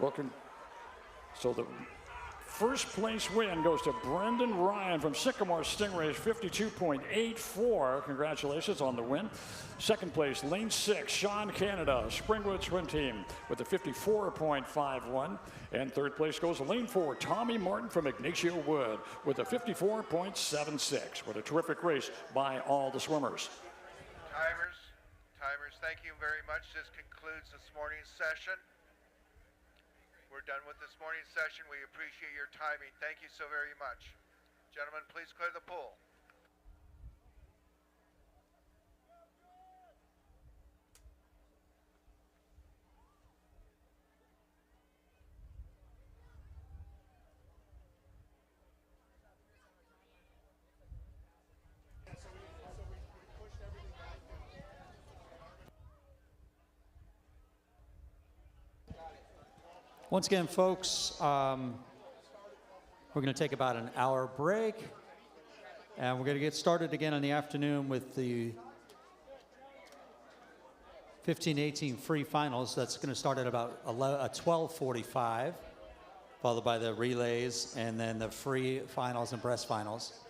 Welcome. So the First place win goes to Brendan Ryan from Sycamore Stingrays, 52.84. Congratulations on the win. Second place, lane 6, Sean Canada, Springwood Swim Team with a 54.51. And third place goes to lane 4, Tommy Martin from Ignacio Wood with a 54.76. What a terrific race by all the swimmers. Timers, thank you very much. This concludes this morning's session. We're done with this morning's session. We appreciate your timing. Thank you so very much. Gentlemen, please clear the pool. Once again, folks, we're going to take about an hour break, and we're going to get started again in the afternoon with the 15-18 free finals. That's going to start at about 12:45, followed by the relays, and then the free finals and breast finals.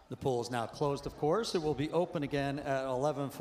The pool is now closed, of course. It will be open again at 11:40.